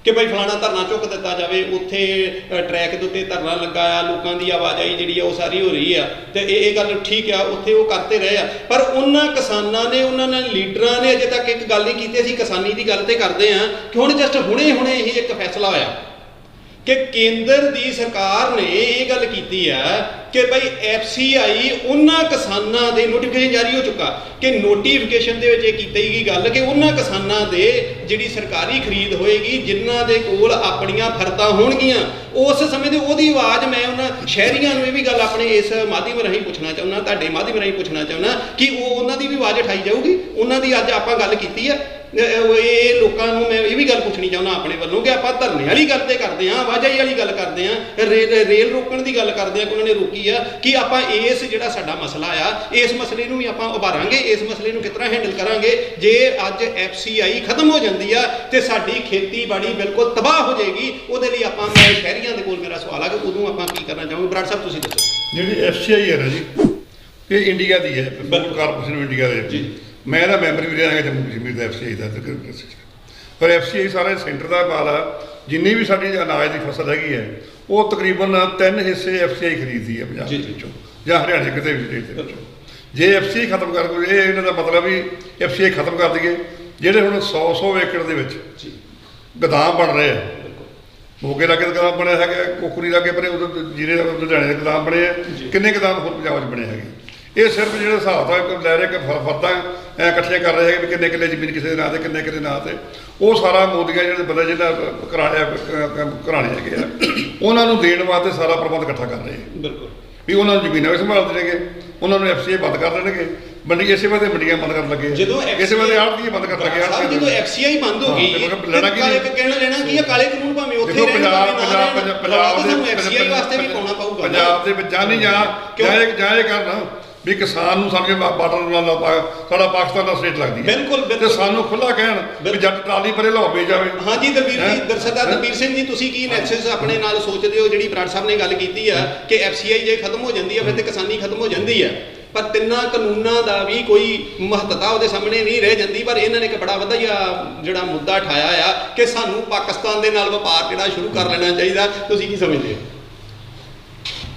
ਕਿ ਭਾਈ ਫਲਾਣਾ ਧਰਨਾ ਚੁੱਕ ਦਿੱਤਾ ਜਾਵੇ, ਉੱਥੇ ਟਰੈਕ ਦੇ ਉੱਤੇ ਧਰਨਾ ਲੱਗਾ ਆ, ਲੋਕਾਂ ਦੀ ਆਵਾਜਾਈ ਜਿਹੜੀ ਆ ਉਹ ਸਾਰੀ ਹੋ ਰਹੀ ਆ, ਤੇ ਇਹ ਗੱਲ ਠੀਕ ਆ, ਉੱਥੇ ਉਹ ਕਰਤੇ ਰਹੇ ਆ। ਪਰ ਉਹਨਾਂ ਕਿਸਾਨਾਂ ਨੇ, ਉਹਨਾਂ ਨੇ ਲੀਡਰਾਂ ਨੇ ਅਜੇ ਤੱਕ ਇੱਕ ਗੱਲ ਨਹੀਂ ਕੀਤੀ। ਅਸੀਂ ਕਿਸਾਨੀ ਦੀ ਗੱਲ ਤੇ ਕਰਦੇ ਆ ਕਿ ਹੁਣ ਜਸਟ ਹੁਣੇ ਹੀ ਇੱਕ ਫੈਸਲਾ ਹੋਇਆ ਕਿ ਕੇਂਦਰ ਦੀ ਸਰਕਾਰ ਨੇ ਇਹ ਗੱਲ ਕੀਤੀ ਆ ਕਿ ਭਾਈ FCI ਉਹਨਾਂ ਕਿਸਾਨਾਂ ਦੇ ਨੋਟੀਫਿਕੇਸ਼ਨ ਜਾਰੀ ਹੋ ਚੁੱਕਾ ਕਿ ਨੋਟੀਫਿਕੇਸ਼ਨ ਦੇ ਵਿੱਚ ਇਹ ਕੀਤੀ ਗਈ ਗੱਲ ਕਿ ਉਹਨਾਂ ਕਿਸਾਨਾਂ ਦੇ ਜਿਹੜੀ ਸਰਕਾਰੀ ਖਰੀਦ ਹੋਏਗੀ ਜਿਨ੍ਹਾਂ ਦੇ ਕੋਲ ਆਪਣੀਆਂ ਫਰਦਾਂ ਹੋਣਗੀਆਂ, ਉਸ ਸਮੇਂ ਦੇ ਉਹਦੀ ਆਵਾਜ਼ ਮੈਂ ਉਹਨਾਂ ਸ਼ਹਿਰੀਆਂ ਨੂੰ ਇਹ ਵੀ ਗੱਲ ਆਪਣੇ ਇਸ ਮਾਧਿਅਮ ਰਾਹੀਂ ਪੁੱਛਣਾ ਚਾਹੁੰਦਾ, ਤੁਹਾਡੇ ਮਾਧਿਅਮ ਰਾਹੀਂ ਪੁੱਛਣਾ ਚਾਹੁੰਦਾ ਕਿ ਉਹਨਾਂ ਦੀ ਵੀ ਆਵਾਜ਼ ਉਠਾਈ ਜਾਊਗੀ। ਉਹਨਾਂ ਦੀ ਅੱਜ ਆਪਾਂ ਗੱਲ ਕੀਤੀ ਆ, ਇਹ ਲੋਕਾਂ ਨੂੰ ਮੈਂ ਇਹ ਵੀ ਗੱਲ ਪੁੱਛਣੀ ਚਾਹੁੰਦਾ ਆਪਣੇ ਵੱਲੋਂ ਕਿ ਆਪਾਂ ਧਰਨੇ ਵਾਲੀ ਗੱਲ ਤੇ ਕਰਦੇ ਹਾਂ, ਆਵਾਜਾਈ ਵਾਲੀ ਗੱਲ ਕਰਦੇ ਹਾਂ, ਰੇਲ ਰੋਕਣ ਦੀ ਗੱਲ ਕਰਦੇ ਹਾਂ ਕਿ ਉਹਨਾਂ ਨੇ ਰੋਕੀ ਆ, ਕਿ ਆਪਾਂ ਇਸ ਜਿਹੜਾ ਸਾਡਾ ਮਸਲਾ ਆ ਇਸ ਮਸਲੇ ਨੂੰ ਵੀ ਆਪਾਂ ਉਭਾਰਾਂਗੇ, ਇਸ ਮਸਲੇ ਨੂੰ ਕਿਸ ਤਰ੍ਹਾਂ ਹੈਂਡਲ ਕਰਾਂਗੇ। ਜੇ ਅੱਜ FCI ਖਤਮ ਹੋ ਜਾਂਦੀ ਆ ਤੇ ਸਾਡੀ ਖੇਤੀਬਾੜੀ ਬਿਲਕੁਲ ਤਬਾਹ ਹੋ ਜਾਏਗੀ। ਉਹਦੇ ਲਈ ਆਪਾਂ, ਮੈਂ ਸ਼ਹਿਰੀਆਂ ਦੇ ਕੋਲ ਮੇਰਾ ਸਵਾਲ ਆ ਕਿ ਉਦੋਂ ਆਪਾਂ ਕੀ ਕਰਨਾ ਚਾਹੋਗੇ? ਬਰਾੜ ਸਾਹਿਬ ਤੁਸੀਂ ਦੱਸੋ। ਜਿਹੜੀ FCI ਹੈ ਨਾ ਜੀ, ਇਹ ਇੰਡੀਆ ਦੀ ਹੈ, ਕਾਰਪੋਰੇਸ਼ਨ ਇੰਡੀਆ ਦੇ ਜੀ। ਮੈਂ ਇਹਦਾ ਮੈਂਬਰ ਵੀ ਰਿਹਾ ਹਾਂ ਜੰਮੂ ਕਸ਼ਮੀਰ ਦਾ FCI ਦਾ, ਪਰ FCI ਸਾਰਾ ਸੈਂਟਰ ਦਾ ਮਾਲ ਆ। ਜਿੰਨੀ ਵੀ ਸਾਡੀ ਅਨਾਜ ਦੀ ਫਸਲ ਹੈਗੀ ਹੈ ਉਹ ਤਕਰੀਬਨ 3 ਹਿੱਸੇ FCI ਖਰੀਦਦੀ ਹੈ ਪੰਜਾਬ ਦੇ ਵਿੱਚੋਂ ਜਾਂ ਹਰਿਆਣੇ ਕਿਤੇ ਵੀ ਸਟੇਟ ਦੇ ਵਿੱਚੋਂ। ਜੇ FCI ਖਤਮ ਕਰ ਕੋਈ, ਇਹ ਇਹਨਾਂ ਦਾ ਮਤਲਬ ਵੀ FCI ਖਤਮ ਕਰ ਦਈਏ। ਜਿਹੜੇ ਹੁਣ 100 ਏਕੜ ਦੇ ਵਿੱਚ ਗੋਦਾਮ ਬਣ ਰਹੇ ਆ, ਮੋਗੇ ਲਾਗੇ ਗੋਦਾਮ ਬਣਿਆ ਹੈਗਾ, ਕੋਕਰੀ ਲਾਗੇ ਪਰੇ ਉਧਰ ਜੀਰੇ ਲੁਧਿਆਣੇ ਦੇ ਗੋਦਾਮ ਬਣੇ ਆ, ਕਿੰਨੇ ਗੋਦਾਮ ਹੋਰ ਪੰਜਾਬ 'ਚ ਬਣੇ ਹੈਗੇ। ਇਹ ਸਿਰਫ ਜਿਹੜਾ ਹਿਸਾਬ ਦਾ ਲੈ ਰਹੇ ਕਿ ਫਰਦਾਂ ਇਕੱਠੀਆਂ ਕਰ ਰਹੇ ਹੈ ਵੀ ਕਿੰਨੇ ਕਿੱਲੇ ਜ਼ਮੀਨ ਕਿਸੇ ਦੇ ਨਾਂ ਤੇ, ਕਿੰਨੇ ਕਿੱਲੇ ਨਾਂ ਤੇ, ਉਹ ਸਾਰਾ ਮੋਦੀਆਂ ਜਿਹੜੇ ਬੰਦੇ ਜਿਹੜਾ ਘਰਾਣੇ ਹੈਗੇ ਆ ਉਹਨਾਂ ਨੂੰ ਦੇਣ ਵਾਸਤੇ ਸਾਰਾ ਪ੍ਰਬੰਧ ਇਕੱਠਾ ਕਰ ਰਹੇ ਬਿਲਕੁਲ ਵੀ ਉਹਨਾਂ ਨੂੰ ਜ਼ਮੀਨਾਂ ਵੀ ਸੰਭਾਲ ਦੇਣਗੇ, ਉਹਨਾਂ ਨੂੰ FCI ਬੰਦ ਕਰ ਦੇਣਗੇ, ਮੰਡੀ ਇਸੇ ਵਾਸਤੇ ਮੰਡੀਆਂ ਬੰਦ ਕਰਨ ਲੱਗੇ, ਜਦੋਂ ਇਸੇ ਵਾਸਤੇ ਆੜ੍ਹਤੀਏ ਬੰਦ ਕਰ ਲੱਗੇ। ਜਦੋਂ FCI ਬੰਦ ਹੋ ਗਈ ਕਹਿਣਾ ਲੈਣਾ ਕੀ ਆ, ਕਾਲੇ ਕਾਨੂੰਨ ਭਾਵੇਂ ਉੱਥੇ ਰਹਿਣ, FCI ਵਾਸਤੇ ਵੀ ਪਾਉਣਾ ਪਊਗਾ ਪੰਜਾਬ ਦੇ ਵਿੱਚ। ਜਾਣੀ ਜਾਂ ਇਹ ਕਰਨਾ ਵੀ ਕਿਸਾਨ ਨੂੰ ਸਾਡੇ ਬਾਰਡਰ ਨਾਲ ਸਾਡਾ ਪਾਕਿਸਤਾਨ ਦਾ ਸਟੇਟ ਲੱਗਦੀ ਹੈ, ਬਿਲਕੁਲ ਤੇ ਸਾਨੂੰ ਖੁੱਲਾ ਕਹਿਣ ਵੀ ਜੱਟ ਟਰਾਲੀ ਪਰੇ ਲਾਹੌਰ ਜਾਵੇ। ਹਾਂਜੀ ਦਲਵੀਰ ਜੀ, ਸਰਦਾਰ ਦਲਵੀਰ ਸਿੰਘ ਜੀ, ਤੁਸੀਂ ਕੀ ਨੈਕਸਸ ਆਪਣੇ ਨਾਲ ਸੋਚਦੇ ਹੋ? ਜਿਹੜੀ ਬਰਾੜ ਸਾਹਿਬ ਨੇ ਗੱਲ ਕੀਤੀ ਆ ਕਿ FCI ਜੇ ਖਤਮ ਹੋ ਜਾਂਦੀ ਆ ਫਿਰ ਤੇ ਕਿਸਾਨੀ ਖਤਮ ਹੋ ਜਾਂਦੀ ਆ, ਪਰ ਤਿੰਨਾਂ ਕਾਨੂੰਨਾਂ ਦਾ ਵੀ ਕੋਈ ਮਹੱਤਤਾ ਉਹਦੇ ਸਾਹਮਣੇ ਨਹੀਂ ਰਹਿ ਜਾਂਦੀ। ਪਰ ਇਹਨਾਂ ਨੇ ਇੱਕ ਬੜਾ ਵਧੀਆ ਜਿਹੜਾ ਮੁੱਦਾ ਉਠਾਇਆ ਆ ਕਿ ਸਾਨੂੰ ਪਾਕਿਸਤਾਨ ਦੇ ਨਾਲ ਵਪਾਰ ਜਿਹੜਾ ਸ਼ੁਰੂ ਕਰ ਲੈਣਾ ਚਾਹੀਦਾ। ਤੁਸੀਂ ਕੀ ਸਮਝਦੇ ਹੋ?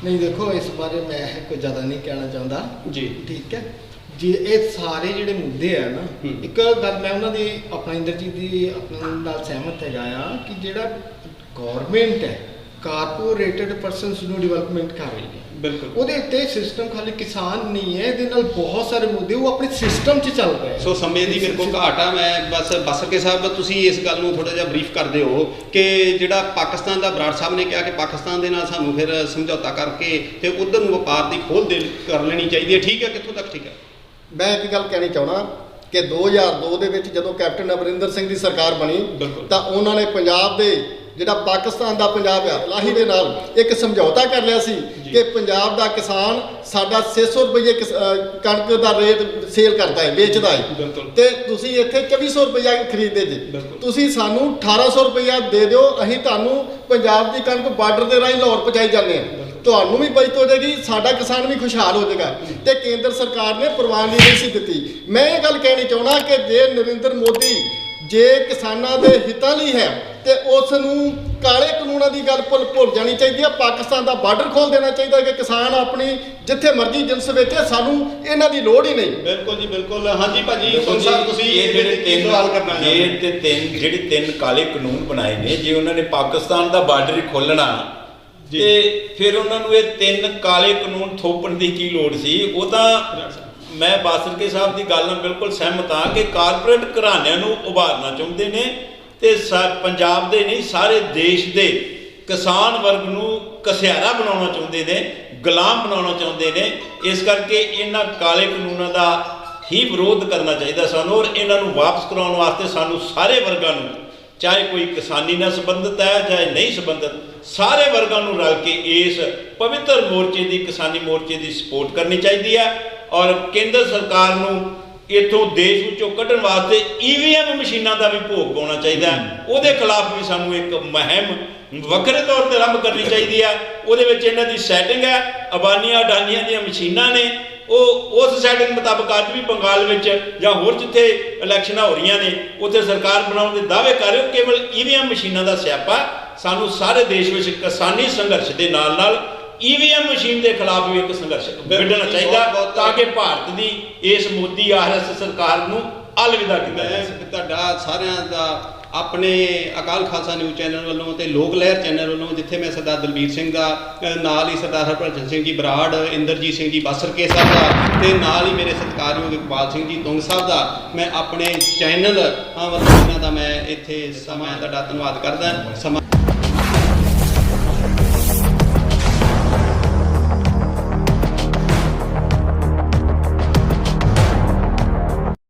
ਨਹੀਂ ਦੇਖੋ, ਇਸ ਬਾਰੇ ਮੈਂ ਕੋਈ ਜ਼ਿਆਦਾ ਨਹੀਂ ਕਹਿਣਾ ਚਾਹੁੰਦਾ ਜੀ, ਠੀਕ ਹੈ ਜੀ। ਇਹ ਸਾਰੇ ਜਿਹੜੇ ਮੁੱਦੇ ਆ ਨਾ, ਇੱਕ ਗੱਲ ਮੈਂ ਉਹਨਾਂ ਦੀ ਆਪਣਾ ਇੰਦਰਜੀਤ ਦੀ ਆਪਣੇ ਨਾਲ ਸਹਿਮਤ ਹੈਗਾ ਆ ਕਿ ਜਿਹੜਾ ਗੌਰਮੈਂਟ ਹੈ ਕਾਰਪੋਰੇਟਡ ਪਰਸਨਸ ਨੂੰ ਡਿਵੈਲਪਮੈਂਟ ਕਰ ਰਹੀ ਹੈ, ਬਿਲਕੁਲ ਉਹਦੇ ਉੱਤੇ ਸਿਸਟਮ ਖਾਲੀ ਕਿਸਾਨ ਨਹੀਂ ਹੈ, ਇਹਦੇ ਨਾਲ ਬਹੁਤ ਸਾਰੇ ਮੁੱਦੇ ਉਹ ਆਪਣੇ ਸਿਸਟਮ 'ਚ ਚੱਲ ਰਹੇ। ਸੋ ਸਮੇਂ ਦੀ ਮੇਰੇ ਕੋਲ ਘਾਟ ਆ, ਮੈਂ ਬਸ ਕੇ ਸਾਹਿਬ ਤੁਸੀਂ ਇਸ ਗੱਲ ਨੂੰ ਥੋੜਾ ਜਿਹਾ ਬਰੀਫ ਕਰਦੇ ਹੋ ਕਿ ਜਿਹੜਾ ਪਾਕਿਸਤਾਨ ਦਾ ਬਰਾੜ ਸਾਹਿਬ ਨੇ ਕਿਹਾ ਕਿ ਪਾਕਿਸਤਾਨ ਦੇ ਨਾਲ ਸਾਨੂੰ ਫਿਰ ਸਮਝੌਤਾ ਕਰਕੇ ਤੇ ਉਧਰ ਨੂੰ ਵਪਾਰ ਦੀ ਖੋਲ੍ਹ ਦੇ ਕਰ ਲੈਣੀ ਚਾਹੀਦੀ ਹੈ, ਠੀਕ ਹੈ? ਕਿੱਥੋਂ ਤੱਕ ਠੀਕ ਹੈ? ਮੈਂ ਇੱਕ ਗੱਲ ਕਹਿਣੀ ਚਾਹੁੰਦਾ ਕਿ 2002 ਦੇ ਵਿੱਚ ਜਦੋਂ ਕੈਪਟਨ ਅਮਰਿੰਦਰ ਸਿੰਘ ਦੀ ਸਰਕਾਰ ਬਣੀ ਤਾਂ ਉਹਨਾਂ ਨੇ ਪੰਜਾਬ ਦੇ ਜਿਹੜਾ ਪਾਕਿਸਤਾਨ ਦਾ ਪੰਜਾਬ ਆ ਲਾਹੀ ਦੇ ਨਾਲ ਇੱਕ ਸਮਝੌਤਾ ਕਰ ਲਿਆ ਸੀ ਕਿ ਪੰਜਾਬ ਦਾ ਕਿਸਾਨ ਸਾਡਾ 600 ਰੁਪਏ ਕਣਕ ਦਾ ਰੇਟ ਸੇਲ ਕਰਦਾ ਹੈ, ਵੇਚਦਾ ਹੈ, ਤੇ ਤੁਸੀਂ ਇੱਥੇ 2400 ਰੁਪਇਆ ਖਰੀਦਦੇ ਜੀ, ਤੁਸੀਂ ਸਾਨੂੰ 1800 ਰੁਪਇਆ ਦੇ ਦਿਓ, ਅਸੀਂ ਤੁਹਾਨੂੰ ਪੰਜਾਬ ਦੀ ਕਣਕ ਬਾਰਡਰ ਦੇ ਰਾਹੀਂ ਲਾਹੌਰ ਪਹੁੰਚਾਈ ਜਾਂਦੇ ਹਾਂ, ਤੁਹਾਨੂੰ ਵੀ ਬਚਤ ਹੋ ਜਾਏਗੀ, ਸਾਡਾ ਕਿਸਾਨ ਵੀ ਖੁਸ਼ਹਾਲ ਹੋ ਜਾਏਗਾ। ਤੇ ਕੇਂਦਰ ਸਰਕਾਰ ਨੇ ਪ੍ਰਵਾਨਗੀ ਨਹੀਂ ਸੀ ਦਿੱਤੀ। ਮੈਂ ਇਹ ਗੱਲ ਕਹਿਣੀ ਚਾਹੁੰਦਾ ਕਿ ਜੇ ਨਰਿੰਦਰ ਮੋਦੀ ਜੇ ਕਿਸਾਨਾਂ ਦੇ ਹਿੱਤਾਂ ਲਈ ਹੈ ਤੇ ਉਸ ਨੂੰ ਕਾਲੇ ਕਾਨੂੰਨਾਂ ਦੀ ਗੱਲ ਭੁੱਲ ਜਾਣੀ ਚਾਹੀਦੀ ਹੈ। ਪਾਕਿਸਤਾਨ ਦਾ ਬਾਰਡਰ ਖੋਲ੍ਹ ਦੇਣਾ ਚਾਹੀਦਾ ਕਿ ਕਿਸਾਨ ਆਪਣੀ ਜਿੱਥੇ ਮਰਜ਼ੀ ਜਿੰਸ ਵੇਚੇ, ਸਾਨੂੰ ਇਹਨਾਂ ਦੀ ਲੋੜ ਹੀ ਨਹੀਂ। ਬਿਲਕੁਲ ਜੀ, ਬਿਲਕੁਲ। ਹਾਂਜੀ ਭਾਜੀ ਸਾਹਿਬ, ਤੁਸੀਂ ਇਹ ਜਿਹੜੇ ਸਵਾਲ ਕਰਨਾ ਜਿਹੜੇ ਤਿੰਨ ਕਾਲੇ ਕਾਨੂੰਨ ਬਣਾਏ ਨੇ, ਜੇ ਉਹਨਾਂ ਨੇ ਪਾਕਿਸਤਾਨ ਦਾ ਬਾਰਡਰ ਹੀ ਖੋਲ੍ਹਣਾ ਤੇ ਫਿਰ ਉਹਨਾਂ ਨੂੰ ਇਹ 3 ਕਾਲੇ ਕਾਨੂੰਨ ਥੋਪਣ ਦੀ ਕੀ ਲੋੜ ਸੀ? ਉਹ ਤਾਂ ਮੈਂ ਬਾਸਰਕੇ ਸਾਹਿਬ ਦੀ ਗੱਲ ਨਾਲ ਬਿਲਕੁਲ ਸਹਿਮਤ ਹਾਂ ਕਿ ਕਾਰਪੋਰੇਟ ਘਰਾਣਿਆਂ ਨੂੰ ਉਭਾਰਨਾ ਚਾਹੁੰਦੇ ਨੇ ਤੇ ਪੰਜਾਬ ਦੇ ਨਹੀਂ ਸਾਰੇ ਦੇਸ਼ ਦੇ ਕਿਸਾਨ ਵਰਗ ਨੂੰ ਕਸਿਆਰਾ ਬਣਾਉਣਾ ਚਾਹੁੰਦੇ ਨੇ, ਗੁਲਾਮ ਬਣਾਉਣਾ ਚਾਹੁੰਦੇ ਨੇ। ਇਸ ਕਰਕੇ ਇਹਨਾਂ ਕਾਲੇ ਕਾਨੂੰਨਾਂ ਦਾ ਹੀ ਵਿਰੋਧ ਕਰਨਾ ਚਾਹੀਦਾ ਸਾਨੂੰ, ਔਰ ਇਹਨਾਂ ਨੂੰ ਵਾਪਸ ਕਰਾਉਣ ਵਾਸਤੇ ਸਾਨੂੰ ਸਾਰੇ ਵਰਗਾਂ ਨੂੰ, ਚਾਹੇ ਕੋਈ ਕਿਸਾਨੀ ਨਾਲ ਸੰਬੰਧਿਤ ਹੈ ਚਾਹੇ ਨਹੀਂ ਸੰਬੰਧਿਤ, ਸਾਰੇ ਵਰਗਾਂ ਨੂੰ ਰਲ ਕੇ ਇਸ ਪਵਿੱਤਰ ਮੋਰਚੇ ਦੀ, ਕਿਸਾਨੀ ਮੋਰਚੇ ਦੀ ਸਪੋਰਟ ਕਰਨੀ ਚਾਹੀਦੀ ਹੈ। ਔਰ ਕੇਂਦਰ ਸਰਕਾਰ ਨੂੰ ਇੱਥੋਂ ਦੇਸ਼ ਵਿੱਚੋਂ ਕੱਢਣ ਵਾਸਤੇ EVM ਮਸ਼ੀਨਾਂ ਦਾ ਵੀ ਭੋਗ ਪਾਉਣਾ ਚਾਹੀਦਾ। ਉਹਦੇ ਖਿਲਾਫ ਵੀ ਸਾਨੂੰ ਇੱਕ ਮੁਹਿੰਮ ਵੱਖਰੇ ਤੌਰ ਤੇ ਆਰੰਭ ਕਰਨੀ ਚਾਹੀਦੀ ਆ। ਉਹਦੇ ਵਿੱਚ ਇਹਨਾਂ ਦੀ ਸੈਟਿੰਗ ਹੈ, ਅਬਾਨੀਆਂ ਅਡਾਨੀਆਂ ਦੀਆਂ ਮਸ਼ੀਨਾਂ ਨੇ, ਉਹ ਉਸ ਸੈਟਿੰਗ ਮੁਤਾਬਕ ਅੱਜ ਵੀ ਬੰਗਾਲ ਵਿੱਚ ਜਾਂ ਹੋਰ ਜਿੱਥੇ ਇਲੈਕਸ਼ਨਾਂ ਹੋ ਰਹੀਆਂ ਨੇ ਉੱਥੇ ਸਰਕਾਰ ਬਣਾਉਣ ਦੇ ਦਾਅਵੇ ਕਰ ਰਹੇ ਹੋ। ਕੇਵਲ EVM ਮਸ਼ੀਨਾਂ ਦਾ ਸਿਆਪਾ। ਸਾਨੂੰ ਸਾਰੇ ਦੇਸ਼ ਵਿੱਚ ਕਿਸਾਨੀ ਸੰਘਰਸ਼ ਦੇ ਨਾਲ ਨਾਲ EVM ਮਸ਼ੀਨ ਦੇ ਖਿਲਾਫ ਵੀ ਇੱਕ ਸੰਘਰਸ਼ ਵਿੱਢਣਾ ਚਾਹੀਦਾ ਤਾਂ ਕਿ ਭਾਰਤ ਦੀ ਇਸ ਮੋਦੀ RS ਸਰਕਾਰ ਨੂੰ ਅਲਵਿਦਾ ਕੀਤਾ ਜਾ ਸਕੇ। ਤੁਹਾਡਾ ਸਾਰਿਆਂ ਦਾ ਆਪਣੇ ਅਕਾਲ ਖਾਲਸਾ ਨਿਊਜ਼ ਚੈਨਲ ਵੱਲੋਂ ਤੇ ਲੋਕ ਲਹਿਰ ਚੈਨਲ ਵੱਲੋਂ, ਜਿੱਥੇ ਮੈਂ ਸਰਦਾਰ ਦਲਬੀਰ ਸਿੰਘ ਦਾ, ਨਾਲ ਹੀ ਸਰਦਾਰ ਹਰਭਜਨ ਸਿੰਘ ਜੀ ਬਰਾੜ, ਇੰਦਰਜੀਤ ਸਿੰਘ ਜੀ ਬਾਸਰਕੇ ਸਾਹਿਬ ਦਾ ਤੇ ਨਾਲ ਹੀ ਮੇਰੇ ਸਤਿਕਾਰਯੋਗ ਇਕਬਾਲ ਸਿੰਘ ਜੀ ਤੁੰਗ ਸਾਹਿਬ ਦਾ ਮੈਂ ਆਪਣੇ ਚੈਨਲ ਵੱਲੋਂ ਇਹਨਾਂ ਦਾ ਮੈਂ ਇੱਥੇ ਸਮਾਂ ਤੁਹਾਡਾ ਧੰਨਵਾਦ ਕਰਦਾ। ਸਮਾਂ